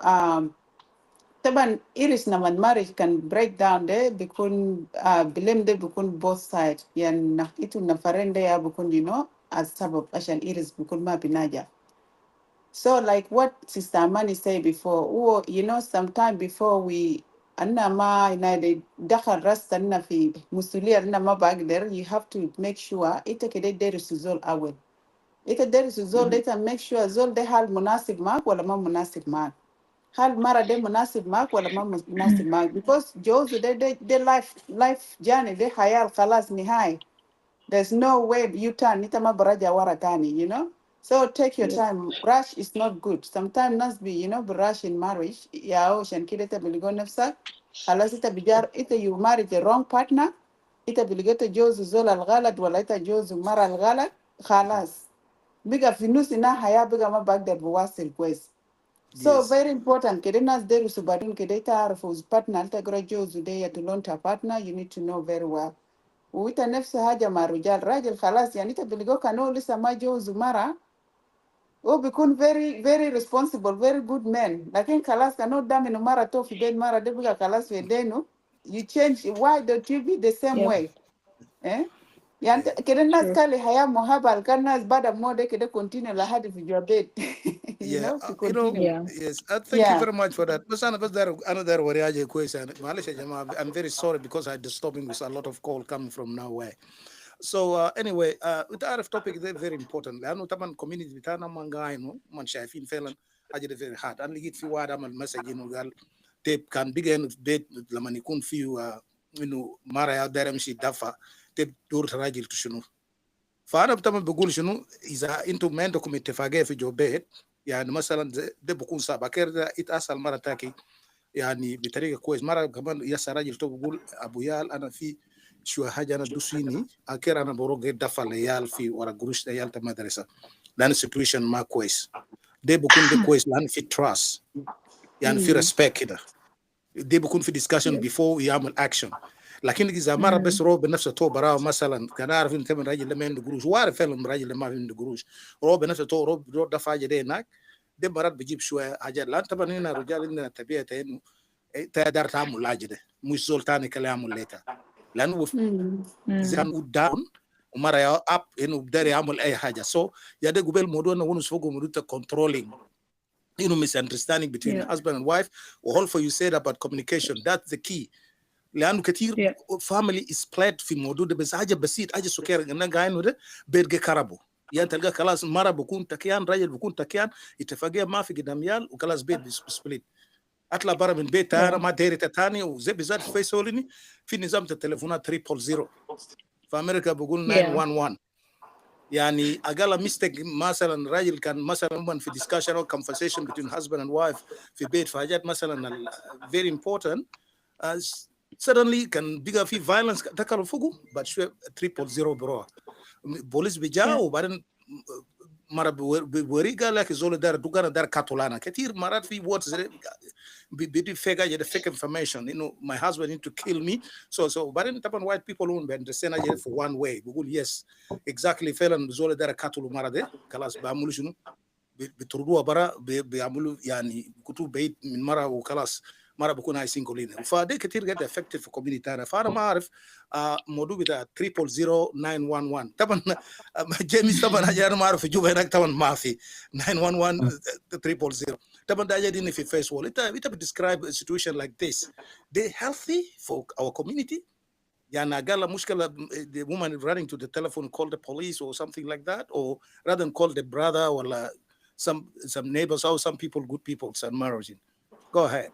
Speaker 3: طبعا إيرس لما marriage can break down ده بيكون بلم ده بيكون both side يعني نحكيتو نفرين ده يا بيكون you know السبب عشان إيرس بيكون ما بيناجح so like what Sister Amani said before you know sometime before we أنا ما يعني دخل رأسنا في مسؤولية أنا ما بقدر you have to make sure إنت كده درس زول أول إنت درس زول إنت make sure زول ده هل مناسب معك ولا ما مناسب معك هل مرة ده مناسب معك ولا ما مناسب معك because جوز ده life journey ده حياة خلاص نهاية there's no way you turn إنت ما برجع ورا تاني you know so take your time rush is not good sometimes ناس you know rush in marriage يا عشان كده إنت بلقوا نفسك خلاص إنت بجار إنت you marry the wrong partner إنت بلقيت جوز زول الغلط ولا إنت جوز مرة الغلط خلاص بقى في نص حياة بقى ما بقدر بواصل كويس so very important كده الناس دارسوا بعدين كده تعرفوا partner إنت قرأ جوز ده تلون تا partner you need to know very well وإنت نفس حاجة مع الرجال راجل خلاص يعني إنت بلقوا كانوا لسه ما جوز مرة هو بيكون very responsible very good man لكن خلاص كانوا دام إنه مرة تو في بين مرة ده بقى خلاص في دينه you change why don't you be the same way يعني كده الناس
Speaker 8: True.
Speaker 3: قال حياة مهابة كان الناس بعد مودة كده continue لحد في your bed. You
Speaker 2: Yeah,
Speaker 3: know, to
Speaker 2: you know,
Speaker 3: continue.
Speaker 8: Yeah.
Speaker 2: yes, thank you
Speaker 3: Yeah.
Speaker 2: very much for that. But another worry question. I'm very sorry because I disturbing with a lot of call coming from nowhere. So anyway, with our topic ده very important. لأنه طبعا community بتاعنا ما قاينه ما شايفين فعلا حاجة ده very hard. أنا لقيت في واحد عمل مسج إنه قال تيب كان بيجي في بيت لما يكون فيه إنه مرة يا داير يمشي دفع تيب دور راجل تشنو. فأنا طبعا بقول شنو إذا أنتم ما عندكم اتفاقية في جو بيت يعني مثلا ده بكون صعب كده ده يتأصل مرة تاكي يعني بطريقة كويس مرة كمان يسا راجل تو بقول أبو يال أنا في شو حاجة أنا دوسيني أكير أنا بروح دفع ليال في ورا قروش ليال تمدرسة لأن situation ما كويس ده بكون ده كويس لأن في trust يعني في respect كده ده بكون في discussion before يعمل action لكن إذا مرة بس روح بنفسه تو براه مثلا كان عارف إن تمن راجل لما عنده قروش وعارف فعلا راجل لما عنده قروش روح بنفسه تو روح دفع حاجة ده هناك ده مرات بجيب شوية حاجات لأن طبعا هنا رجال عندنا طبيعة إنه تقدر تعمل حاجة ده مش زول تاني كلام ليتا لأنه إذا داون ومرة يا أب إنه بدأ يعمل أي حاجة so يا ده قبل موضوع إنه ونس فوقه موضوع controlling misunderstanding between husband and wife or also you said about communication that's the key لأنه كتير family is split في موضوع ده بس حاجة بسيط حاجة سكر إنه قاينه ده بيرجع كربو يعني تلقى خلاص مرة بكون تكيان راجل بكون تكيان اتفاقية ما في قدام يال وخلاص بيت سبليت اطلع برا من بيت انا ما دايره تاني وزي بالذات في سولني في نظام التليفونات 300 في امريكا بقول 911 يعني اقل ميستيك مثلا راجل كان مثلا في discussion or conversation between husband and wife في بيت في حاجات مثلا very important suddenly كان بيجا في violence تكلوا فوقه بعد شويه 300 بروح بوليس بيجا وبعدين مرة بوري قال لك زول دار دوغانا دار كاتولانا كثير مرات في واتس بدي فيك fake information إنه my husband need to kill me so بعدين طبعا white people won't understand it for one way بقول yes exactly فعلا زول دار كاتولو مرة ده خلاص بيعملوا شنو بيطردوها برا بيعملوا يعني كتب بعيد من مرة وخلاص مرة بكون هاي سينجولين فده كتير قد افكتيف في كوميونيتي انا فانا ما اعرف موضوع بتاع 300911 طبعا جيمس طبعا حاجه انا ما اعرف اجيبها هناك طبعا ما في 911 300 طبعا ده جاي في فيس وول انت بتديسكرايب a situation like this they healthy for our community يعني اقل مشكله the woman running to the telephone call the police or something like that or rather than call the brother or some neighbors or some people good people some marriage go ahead.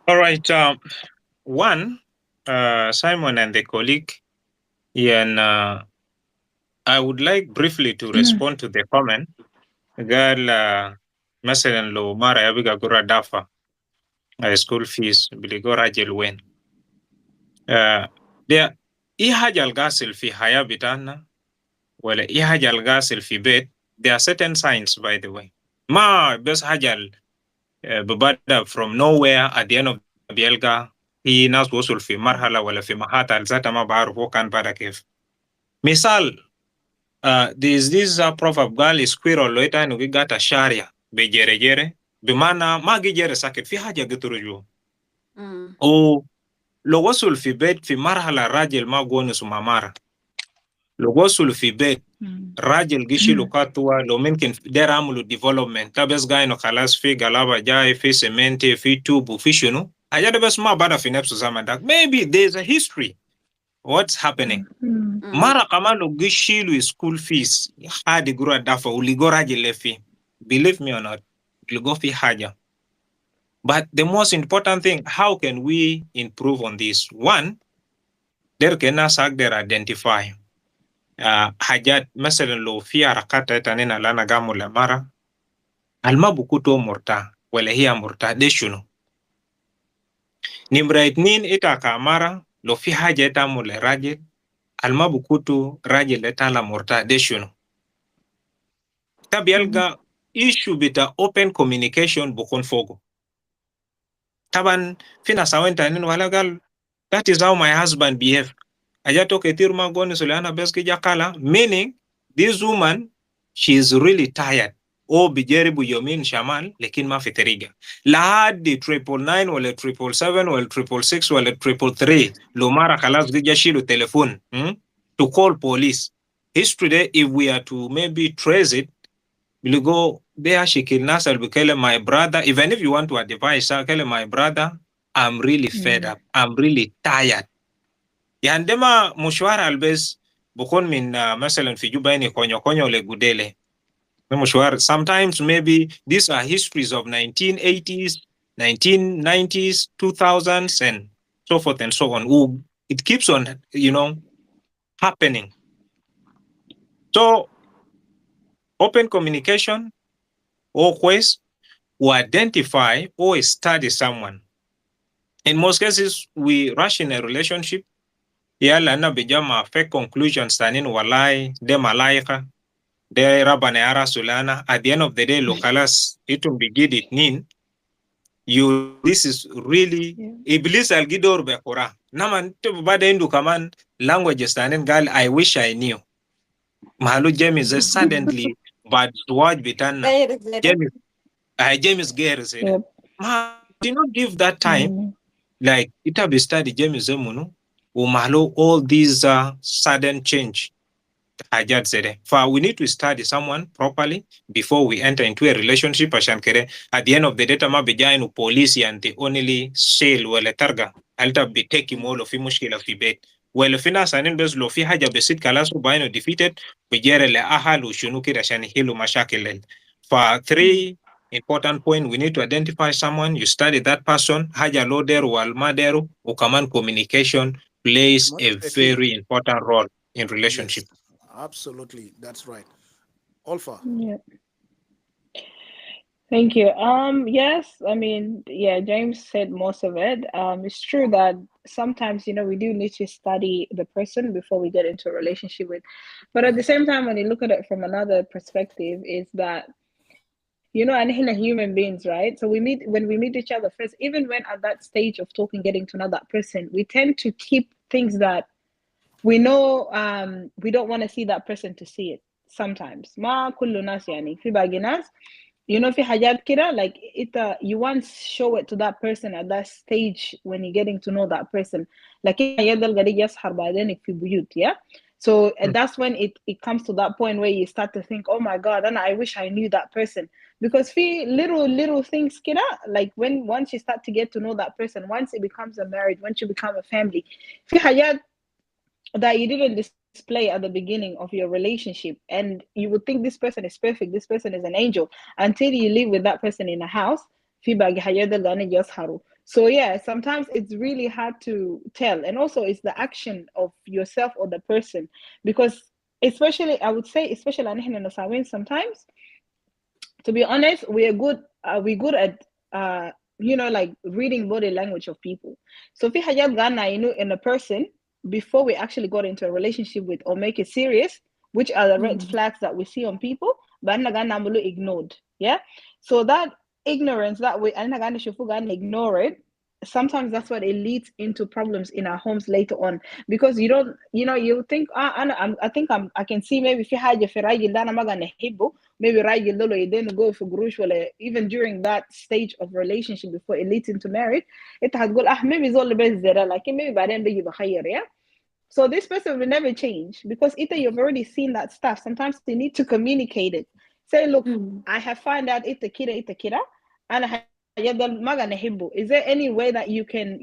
Speaker 7: All right. One, Simon and the colleague, and I would like briefly to respond to the comment. Girl, مثلا لو مرة يبقى قرا دافع school fees بلقوا راجل وين. ده إيه حاجة الغاسل في حياة بتاعنا ولا إيه حاجة الغاسل في بيت. There are certain signs by the way. ما بس حاجة ببدأ from nowhere at the end of بيلقى في ناس وصل في مرحلة ولا في محطة ذاتها ما بعرف هو كان بعد كيف. مثال there is this proverb قال squirrel لويتا إنه قاعد شارية بجري بمعنى ما جري ساكت في حاجة قترجوه. أو لو وصل في بيت في مرحلة راجل ما قونس مامارة لو وصل في بيت راجل قشيلو كاتوا لو ممكن دير عملوا development تابس قاينو خلاص في غلابة جاي في سمنتي في توب وفي شنو أجاد بس ما بعد في نفس زمان داك maybe there's a history what's happening مرة كمان لو قشيلو school fees هادي قرأ دافع ولقوا راجل لفي believe me or not لقوا في حاجة. But the most important thing, how can we improve on this? One, there can there identify حاجات مثلا لو في حركات تانية لنا قاموا لمرة الما بكوتو مرتا ولا هي مرتا دي شنو نمرة 2 إتا كامارة لو في حاجة تعمل لراجل الما بكوتو راجل إتا مرتا دي شنو تاب يلقى issue بتا open communication بكون فوقو طبعا في ناس وين تانين ولا قال that is how my husband behave ajato ketir magoni suliana beski jakala meaning this woman she is really tired او بيجربوا يومين شمال لكن ما في طريقه لحد 999 ولا 777 ولا 666 ولا 333 لو مره خلاص جا شيلوا التليفون to call police. History if we are to maybe trace it will go there shikil nas al bikele my brother, even if you want to advise my brother, I'm really fed up, I'm really tired. عندما مشوار البس بكون من مثلا في جوبا يعني كونيو لغوديلي مشوار. Sometimes maybe these are histories of 1980s, 1990s, 2000s and so forth and so on. It keeps on, happening. So open communication always will identify or study someone. In most cases, we rush in a relationship. Yala na bijama fake conclusions tanin walai de malaika de rabane ara sulana. At the end of the day, lokalas itum bigidit nin. This is really iblis algidor bekura. Naman to bada indu kaman languages tanin gal. I wish I knew. Mahalu James is suddenly but watch bitana. James Gare said, do not give that time. Like it be study James Zemunu, umalo all these sudden change. Ajad said, we need to study someone properly before we enter into a relationship. At the end of the day, ma bejainu police and the only sale wala targa. Alta be taking all of mushkila fi bet. Well, fina sanin bes lo fi haja besit kalasu baino defeated. Bejere le ahalu shunuki rashani hilu mashakil. For 3 important point, we need to identify someone. You study that person. Haja loderu wal maderu. Ukaman communication plays a very important role in relationship.
Speaker 2: Yes, absolutely, that's right. Alpha.
Speaker 8: Yeah. Thank you. Yes, I mean, yeah, James said most of it. It's true that sometimes, we do need to study the person before we get into a relationship with. But at the same time, when you look at it from another perspective, is that, and human beings, right? So when we meet each other first, even when at that stage of talking, getting to know that person, we tend to keep things that we know we don't want to see that person to see it sometimes. Ma kullu nas yani fi bagi nas, fi hajat kida, like you once show it to that person at that stage when you're getting to know that person. Like yeah. So that's when it comes to that point where you start to think, oh my God, and I wish I knew that person. Because little things, like once you start to get to know that person, once it becomes a marriage, once you become a family, that you didn't display at the beginning of your relationship, and you would think this person is perfect, this person is an angel, until you live with that person in a house. So yeah, sometimes it's really hard to tell, and also it's the action of yourself or the person, because especially I would say, especially sometimes, to be honest, we're good at like reading body language of people. So if in a person before we actually got into a relationship with or make it serious, which are the red flags that we see on people, but ignored. Yeah. So that ignorance that we ignore it, sometimes that's what it leads into problems in our homes later on, because you don't, you think, I can see maybe if you had your maybe then go for grush, even during that stage of relationship before it leads into marriage, it has got maybe it's all the best there, like maybe by then yeah. So this person will never change, because either you've already seen that stuff. Sometimes they need to communicate it. Say, look, I have found out it's a kida, and is there any way that you can,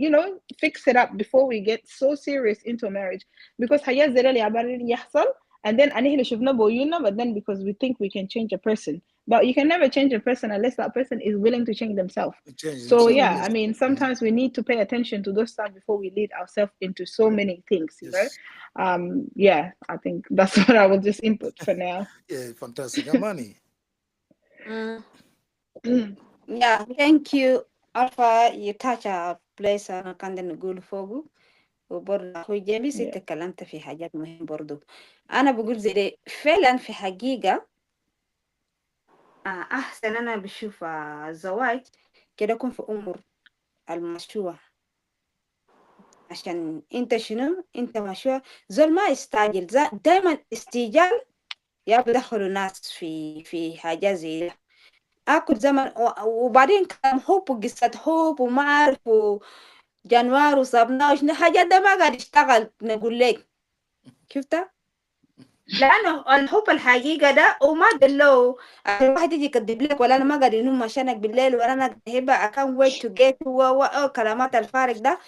Speaker 8: fix it up before we get so serious into marriage? Because and then but then because we think we can change a person, but you can never change a person unless that person is willing to change themselves. So yeah, I mean, sometimes we need to pay attention to those stuff before we lead ourselves into so many things, yeah, I think that's what I will just input for now.
Speaker 2: Yeah, fantastic. Amani.
Speaker 4: Yeah, thank you, Alpha. You touch a place أنا كان نقول فوقه وبرضه أخوي جيمس أنت تكلمت في حاجات مهمة برضه. أنا بقول زي ده فعلا في حقيقة أحسن أنا بشوف الزواج كده يكون في أمور المشروع، عشان أنت شنو أنت مشروع زول ما يستعجل، دائما استعجال يا بدخلوا ناس في حاجات زي ده. اكل زمن وبعدين كلام حب وقصة حب وما اعرف جنوار وصبنا وشنو حاجات ده ما قاعد يشتغل نقول لك. شفتها؟ لانه الحب الحقيقه ده وما دلو الواحد يجي يكذب لك ولا انا ما قاعد ينوم عشانك بالليل ولا انا هبه I can't wait to get كلامات الفارق ده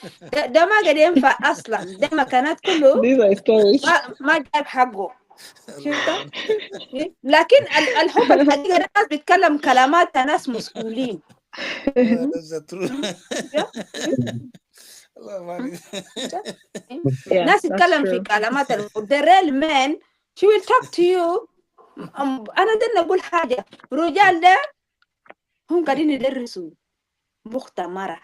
Speaker 4: ما قاعد ينفع اصلا. ده مكانات كله
Speaker 8: These are stories.
Speaker 4: ما جاب حقه. شفتها؟ لكن الحب الحقيقه ده ناس بيتكلم كلامات ناس مسؤولين.
Speaker 2: That's the truth. الله ما
Speaker 8: Yeah,
Speaker 4: ناس
Speaker 8: that's
Speaker 4: يتكلم في
Speaker 8: true.
Speaker 4: كلامات the real man she will talk to you. انا ده نقول حاجه رجال ده هم قاعدين يدرسوا مختمرة.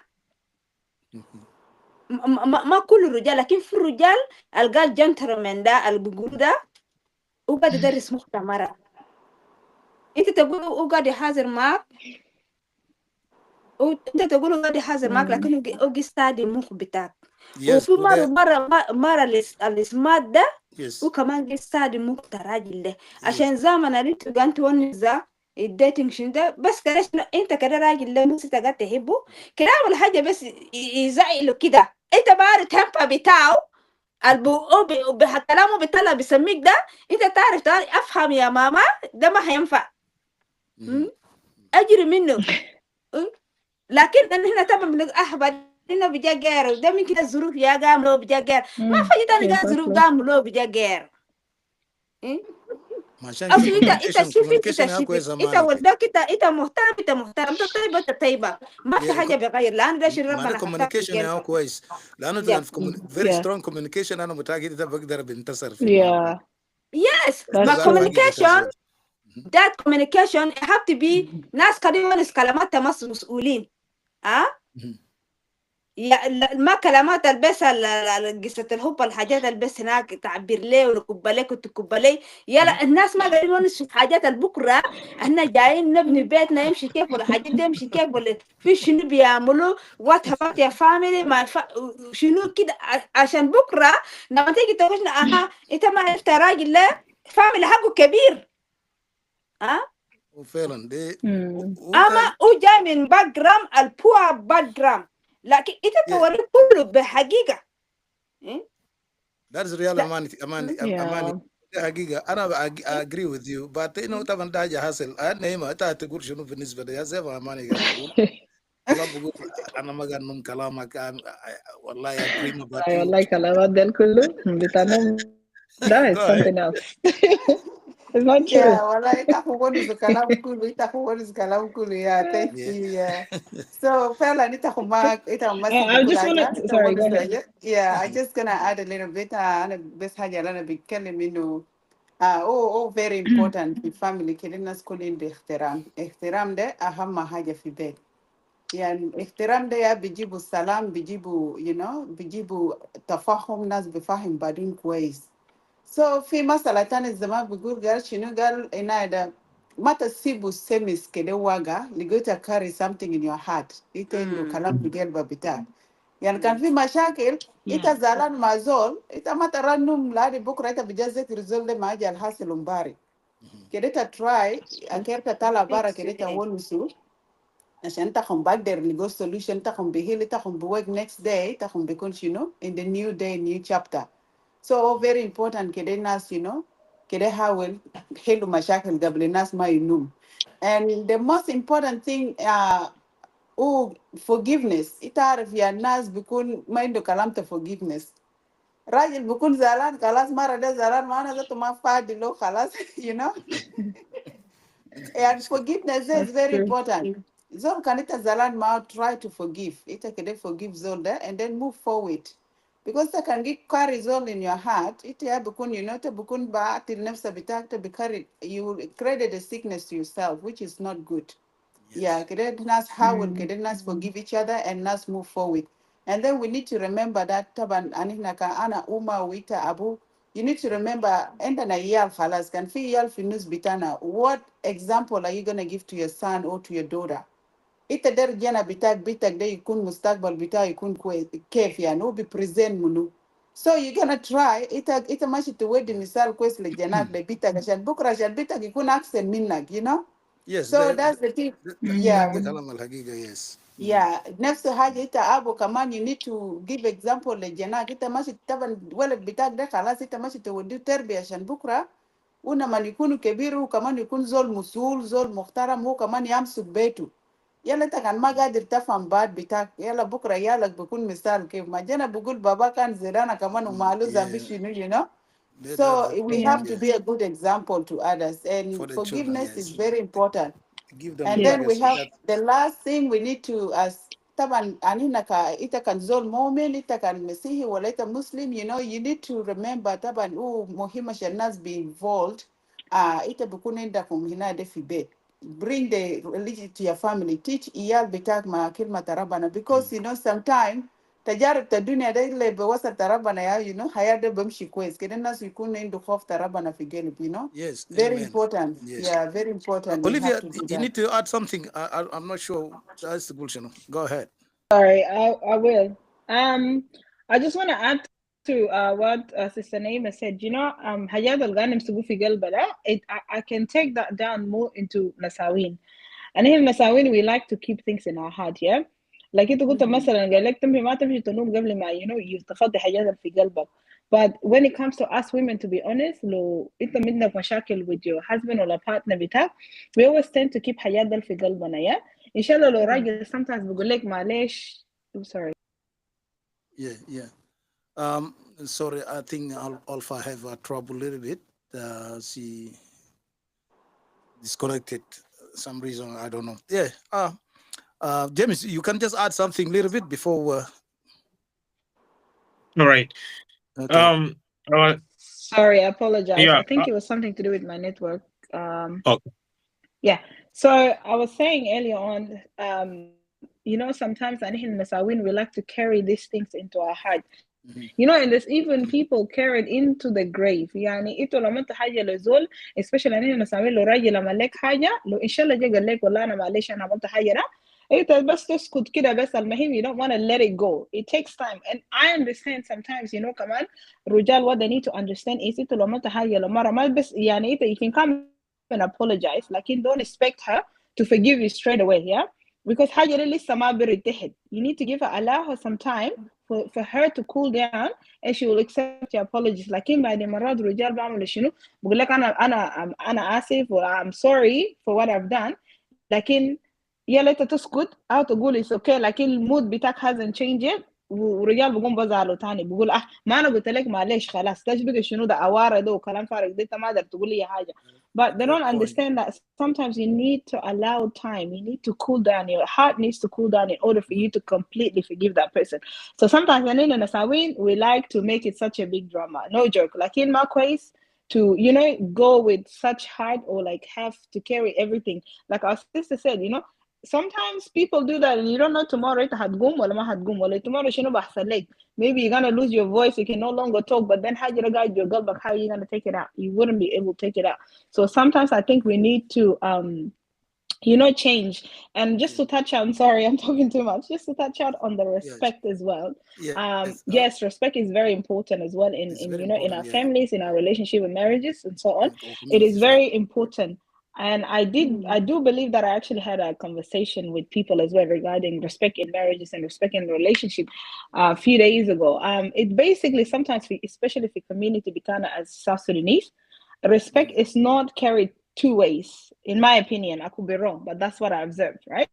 Speaker 4: ما كل الرجال لكن في الرجال القال جنتلمان ده اللي بيقولوا ده هو قاعد يدرس مختمرة. انت تقول هو قاعد يحاضر معك انت تقول هو قاعد يحاضر معك لكن هو يستعدي المخ بتاعك.
Speaker 2: Yes,
Speaker 4: وفي
Speaker 2: وده-
Speaker 4: مرة الاسمات ده
Speaker 2: yes.
Speaker 4: وكمان يستعدي المخ الراجل ده عشان زمن اللي تبقى تونس الديتنج شنو ده بس كده انت كده راجل ده بس قاعد تحبه كده اعمل حاجه بس يزعله كده انت بعرف التمبا بتاعه كلامه بيطلع بيسميك ده انت تعرف افهم يا ماما ده ما هينفع اجري منه. لكن هنا طبعا بنقول هنا بيجا غير ده من كده الظروف يا قام لو بيجا غير ما في تاني قال ظروف قام لو بيجا غير.
Speaker 2: عشان
Speaker 4: اصل
Speaker 2: كده
Speaker 4: انت شوف
Speaker 2: communication يا
Speaker 4: انت
Speaker 2: كويس
Speaker 4: انت
Speaker 2: زمان.
Speaker 4: وداك انت محترم انت طيب انت طيبه ما في حاجه بغير لان ده شيء
Speaker 2: معنى
Speaker 4: ربنا خلقك
Speaker 2: communication يا كويس لانه
Speaker 4: Yeah.
Speaker 2: very
Speaker 8: Yeah.
Speaker 2: strong communication انا متاكد انت بقدر بنتصر في
Speaker 8: Yeah.
Speaker 4: yes
Speaker 8: That's
Speaker 4: my
Speaker 2: قالوا
Speaker 8: true.
Speaker 4: communication
Speaker 2: حقيقة
Speaker 4: that communication have to be ناس كلمة كلمات تمس مسؤولين ما كلمات البس قصة الحب الحاجات البس هناك تعبير ليه ونكب لك وتكب لي يلا الناس ما قاعدين يونسوا في حاجات البكرة احنا جايين نبني بيتنا يمشي كيف ولا حاجات دي يمشي كيف ولا في شنو بيعملوا وات هابط يا فاميلي ما شنو كده عشان بكرة لما تيجي تقولنا انت ما انت راجل لا فاميلي حقه كبير
Speaker 2: وفعلا دي
Speaker 4: اما هو جاي من باك جراوند البوا باك جراوند لكن انت توري كله بحقيقه.
Speaker 2: That's real اماني
Speaker 8: Yeah.
Speaker 2: دي حقيقة أنا agree with you but إنه طبعا ده حاجة حاصل أنا ما تقول شنو بالنسبة لي زي ما أماني قاعد تقول أنا ما قاعد نم كلامك والله agree about
Speaker 8: I
Speaker 2: you.
Speaker 8: like كلامات ده كله بتاعنا ده is
Speaker 2: Go ahead.
Speaker 8: something else. It's not true.
Speaker 3: Yeah, والله itakuwoniza kalamu kulu, itakuwoniza kalamu kulu. Yeah, thank you. Yeah. So fella,
Speaker 8: I just want to, sorry, go ahead.
Speaker 3: Yeah, I just gonna add a little bit. أنا بس حاجة أنا بتكلم إنه very important في family كده الناس كلهم باحترام. احترام ده أهم حاجة في بيت. يعني احترام ده يا بيجيبوا السلام بيجيبوا بيجيبوا تفاهم ناس بفهم بعدين كويس. So في مسألة تانية زمان بيقول قال شنو قال إنه ده ما تسيبوا سمس كده واقع لقيت carry something in your heart إنت إنه كلام بقلبه بتاعك. يعني كان في مشاكل إنت زعلان مع زول إنت ما ترنم لادي بكرة إنت بجازك رزول ده ما جا الحاصل مبارك كده تراي أكيد تطلع بارا كده تونسو عشان تاخم بقدر لقوا solution تاخم بهيل تاخم بwork next day تاخم بيكون شنو in the new day new chapter. So very important كده الناس كده حاول حلو مشاكل قبل الناس ما ينوم. And the most important thing forgiveness. تعرف يا الناس بيكون ما عنده كلام forgiveness. راجل بيكون زعلان خلاص مرة ده زعلان ما أنا ذاته ما فادي له خلاص And forgiveness is very important. Zol can it zalan ma try to forgive. It can forgive Zol there and then move forward. Because they can get carry Zol in your heart. It ya bukun te bukun ba till nefsa bitak te be carried. You created a sickness to yourself, which is not good. Yeah, create nas how will create nas forgive each other and nas move forward. And then we need to remember that taban aninaka ana uma wita abu. You need to remember, enda na yal khalas kan fi yal fi nus bitana. What example are you gonna give to your son or to your daughter? Ita der jana bitak de yikun mustakbal bita yikun kef yani be present munu. So you're gonna try ita mashi tuwedi misal kwes le janak le bita kashan bukra shan bita kikun accent minnak, you know.
Speaker 2: Yes,
Speaker 3: So that's the thing. Yeah,
Speaker 2: the kalam al-haqiqa, yes.
Speaker 3: yeah. Next to haja ita abo kaman, you need to give example le janak ita mashi taban walad bitak de khalas ita mashi tuwedi terbiya shan bukra una man yukunu kebiru kaman yukun zol musul zol muhtaram hu kaman yamsuk betu. Yala ita kan ma gadir tafam bad bitak yala bukra yala bukun misal kif majana bugul baba kan zirana kaman umalu zambi shinu, you know. So we have to be a good example to others, and
Speaker 2: For the children,
Speaker 3: forgiveness is
Speaker 2: yes.
Speaker 3: very important.
Speaker 2: Give them
Speaker 3: And
Speaker 2: the
Speaker 3: then we
Speaker 2: legacy.
Speaker 3: have the last thing we need to, as taban anina ka ita kan zol momen ita kan mesihi wala ita Muslim, you know, you need to remember taban muhima shanas be involved. Ita bukunenda kumhina de fibe. Bring the religion to your family. Teach iyal bitak ma kilma tarabana, because you know sometimes tajarib ta dunia da ile be wasa tarabana ya, you know, hayade bamshi kwez keden nas yukun indu khof tarabana fi gelib, you know.
Speaker 2: Yes,
Speaker 3: Very
Speaker 2: amen.
Speaker 3: important.
Speaker 2: Yes.
Speaker 3: Yeah, very important. We
Speaker 2: Olivia,
Speaker 3: have to do
Speaker 2: you
Speaker 3: that.
Speaker 2: need to add something. I'm not sure. That's the bullshit. Go ahead.
Speaker 8: Sorry, I will. I just want to add to what Sister Naima said. You know, Hayat al Ghanim Sugufi Galbala, I can take that down more into Nasawin. And here in Nasawin, we like to keep things in our heart, yeah? Like it قلت مثلا قال لك تمشي ما تمشي تنوم قبل ما تفضي حاجات في قلبك. But when it comes to us women, to be honest, لو انت عندك مشاكل with your husband or partner بتاعك, we always tend to keep حاجات دل في قلبنا, yeah? إن شاء الله لو راجل sometimes بقول لك معلش. I'm sorry.
Speaker 2: Yeah. Sorry, I think Alpha have trouble a little bit. She disconnected some reason, I don't know. Yeah. James, you can just add something a little bit before.
Speaker 7: All right.
Speaker 2: Okay.
Speaker 8: Sorry, I apologize.
Speaker 7: Yeah,
Speaker 8: I think it was something to do with my network.
Speaker 7: okay.
Speaker 8: Yeah. So I was saying earlier on, you know, sometimes in Masawin, we like to carry these things into our heart. You know, and there's even people carried into the grave. يعني إنتوا لما أنت حاجة لزول, especially أنا نسوي له راجل لما لك حاجة, لو إن شاء الله جا قال لك والله أنا معلش أنا عملت حاجة ده, أنت بس تسكت كده بس المهم you don't want to let it go. It takes time, and I understand sometimes, you know, كمان رجال what they need to understand is إنتوا لما أنت حاجة لمرة ما بس يعني أنت you can come and apologize, لكن don't expect her to forgive you straight away, yeah, because حاجة دي لسه ما برتحت. You need to give her, allow her some time for her to cool down, and she will accept your apologies. لكن بعد مرات الرجال بعملوا شنو؟ بقول لك أنا آسف or I'm sorry for what I've done. لكن يلا أنت تسكت أو تقول it's okay, لكن المود بتاعك hasn't changed. ورجال بقوم بزعلوا تاني بقول ما أنا قلت لك معلش خلاص تشبك شنو ده أوارة ده وكلام فارغ ده أنت ما قدرت تقول لي حاجة. But they don't understand that sometimes you need to allow time. You need to cool down. Your heart needs to cool down in order for you to completely forgive that person. So sometimes we like to make it such a big drama. No joke. Like in my case, to, you know, go with such heart or like have to carry everything. Like our sister said, you know, sometimes people do that and you don't know tomorrow tomorrow maybe you're gonna lose your voice, you can no longer talk, but then how you guide your girl, how are you gonna take it out? You wouldn't be able to take it out. So sometimes I think we need to you know, change. And just to touch on, sorry, I'm talking too much, just to touch out on the respect as well. Yes, respect is very important as well in you know, in our families, in our relationship and marriages and so on. It is very important. And I do believe that I actually had a conversation with people as well regarding respect in marriages and respect in relationship a few days ago. It basically sometimes, especially for community Bitana as South Sudanese, respect is not carried two ways. In my opinion, I could be wrong, but that's what I observed, right?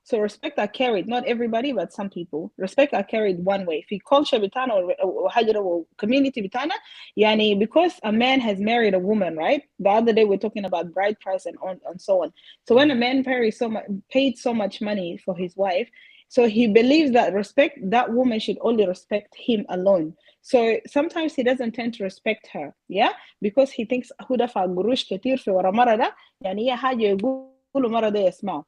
Speaker 8: So respect are carried, not everybody, but some people. Respect are carried one way. If culture bitana or community bitana, yani because a man has married a woman, right? The other day we're talking about bride price and on and so on. So when a man paid so much money for his wife, so he believes that that woman should only respect him alone. So sometimes he doesn't tend to respect her, yeah, because he thinks huda fa gurush katir fi wara marada, yani ya haja yaqulu marada yasma'u.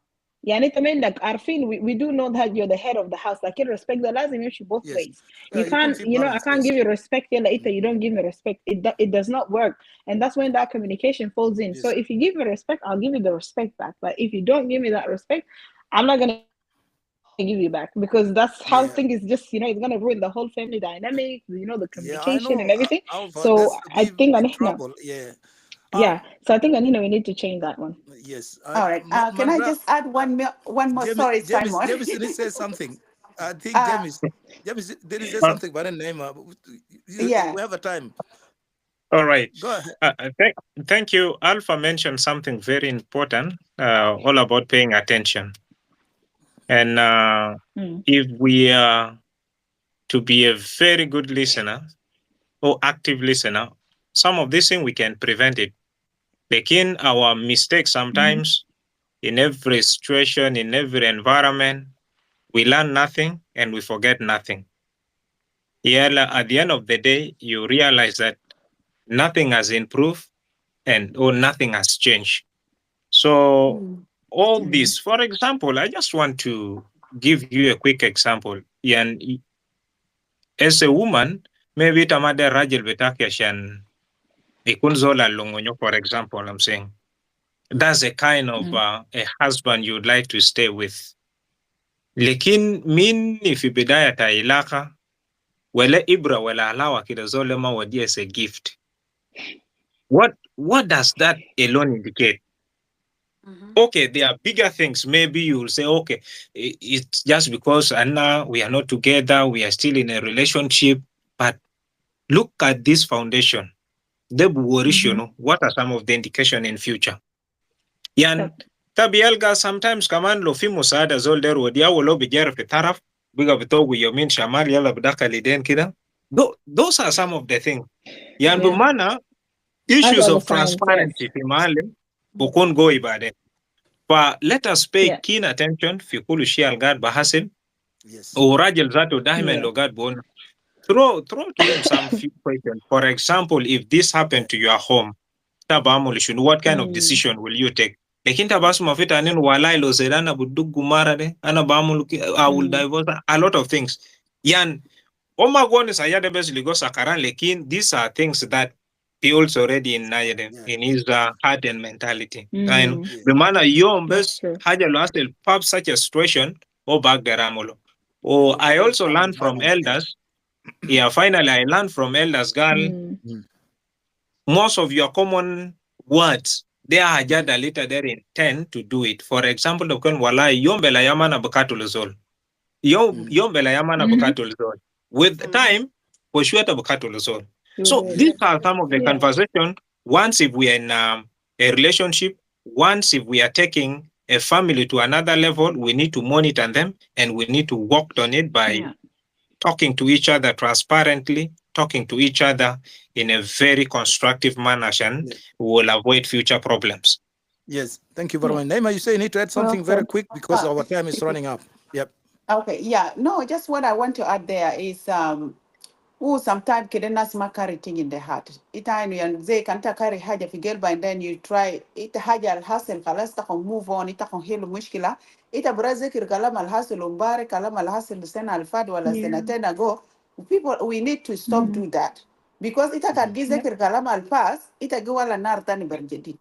Speaker 8: يعني انت منك عارفين we do know that you're the head of the house, لكن respect ده لازم يمشي both ways. You can't, you know, I can't give you respect يلا انت you don't give me respect. It does not work, and that's when that communication falls in. So if you give me respect, I'll give you the respect back, but if you don't give me that respect, I'm not gonna give you back, because that's how
Speaker 2: Yeah.
Speaker 8: things is just, it's going to ruin the whole family dynamic, the
Speaker 2: Yeah, I
Speaker 8: communication
Speaker 2: know.
Speaker 8: and everything.
Speaker 2: Alpha,
Speaker 8: So
Speaker 2: that's
Speaker 8: I
Speaker 2: be
Speaker 8: think,
Speaker 2: in
Speaker 8: Anina,
Speaker 2: trouble. Yeah.
Speaker 8: yeah. So I think, Anina, we need to change that one.
Speaker 2: Yes.
Speaker 3: All right. Can I
Speaker 2: Margaret,
Speaker 3: just add one more? Sorry, Simon.
Speaker 2: James did say something. I think
Speaker 3: uh,
Speaker 2: James did say
Speaker 7: Uh,
Speaker 2: something by the name.
Speaker 3: yeah.
Speaker 2: We have a time.
Speaker 7: all right.
Speaker 2: Go ahead.
Speaker 7: Thank you. Alpha mentioned something very important, all about paying attention. And if we are to be a very good listener or active listener, some of these things we can prevent it. Again, our mistakes sometimes in every situation, in every environment, we learn nothing and we forget nothing. Yeah, at the end of the day, you realize that nothing has improved or nothing has changed. So all this, for example, I just want to give you a quick example. And as a woman, maybe tamade rajil betaki ashan ikunzola longonyo, for example, I'm saying. That's a kind of a husband you'd like to stay with. Lekin min fi bidaya ta ilaka, wele ibra wele alawa kida zole ma wadi as a gift. What does that alone indicate? Okay, there are bigger things. Maybe you'll say, okay, it's just because Anna, we are not together, we are still in a relationship. But look at this foundation. What are some of the indication in future? Yan tabialga sometimes kaman lo fi musada zol der wadia wolo bijar fi taraf biga bitogu yomin shamal yala bidaka liden kida. Those are some of the things. Yan
Speaker 8: Yeah.
Speaker 7: bumana
Speaker 8: That's
Speaker 7: issues
Speaker 8: all the
Speaker 7: of
Speaker 8: signs, yes.
Speaker 7: transparency fi mahali bukun go ibade. But let us pay keen attention fi kulu shi algad bahasil.
Speaker 2: Yes.
Speaker 7: O rajel zato dahimen
Speaker 8: Yeah.
Speaker 7: logad bon. Throw to him some few questions. For example, if this happened to your home, tabamulishun, what kind of decision will you take? Lekin tabasu mafita anin walai lo zedana budugu mara de ana bamuluki I will divorce a lot of things. Yan Oma gwan is ayade bes ligo sakaran lekin these are things that he also already in in his heart and mentality. And the man yom bes haja lo asel pub such a situation or back the ramulo. Oh, I also learned from elders. Yeah, finally I learned from elders, girl. Most of your common words, they are hajada later they intend to do it. For example, the kon wala yom bela yamana bakatul zol. Yom bela yamana bakatul zol. With time, for sure to bakatul zol. So these are some of the conversation. Once if we are in a relationship, once if we are taking a family to another level, we need to monitor them and we need to work on it by talking to each other transparently, talking to each other in a very constructive manner, and we will avoid future problems.
Speaker 2: Yes, thank you very much. Naima, you say you need to add something very quick because our time is running up. Yep.
Speaker 3: Okay, yeah. No, just what I want to add there is sometimes kidenas ma carry thing in the heart. Ita inu yan zay kanta carry haja fi gelba and then you try ita haja al hasil khalas ta kon move on ita kon helu mushkila ita brazikir kalam al hasil umbare kalam al hasil sena al fad wala sena tena go. People, we need to stop do that because ita kan gizekir kalam al pass ita go wala nar tani berjedi.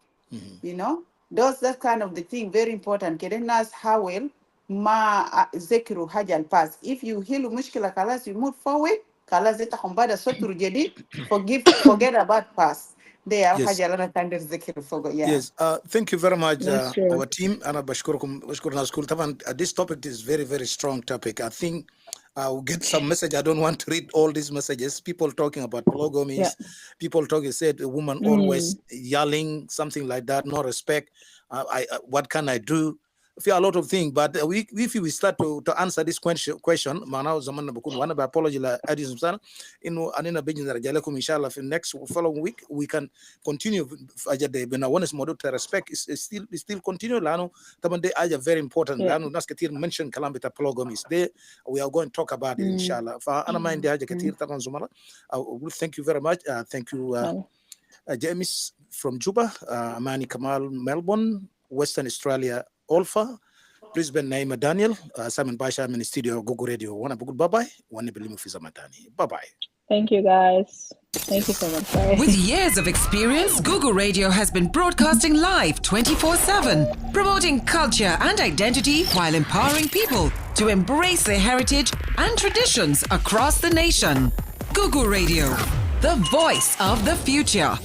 Speaker 3: You know, that kind of the thing very important. Kidenas hawel ma zekiru haja al pass. If you helu mushkila kalas you move forward. Forget about past. They are
Speaker 2: Yes. Yes. Thank you very much, our team. Ana bashkurukum school. This topic is very, very strong topic. I think I'll get some message. I don't want to read all these messages. People talking about polygamy. People talking said a woman always yelling something like that. No respect. What can I do? A lot of things, but if we start to answer this question, manao zaman na bukun wana ba apology la adis msana inu anina bejin na jalekum inshallah for next following week we can continue ajade bena one is model to respect is still continue lano taban de aja very important lano nas katir mention kalambita polygamy there we are going to talk about it inshallah fa ana mind aja katir taban zumala thank you very much thank you James from Juba, Amani Kamal Melbourne, Western Australia Alpha, Brisbane Naima Daniel, Simon Basha, I'm in the studio, Gogo Radio. Bye bye. Bye bye.
Speaker 8: Thank you, guys. Thank you so much. Bye.
Speaker 1: With years of experience, Google Radio has been broadcasting live 24/7, promoting culture and identity while empowering people to embrace their heritage and traditions across the nation. Google Radio, the voice of the future.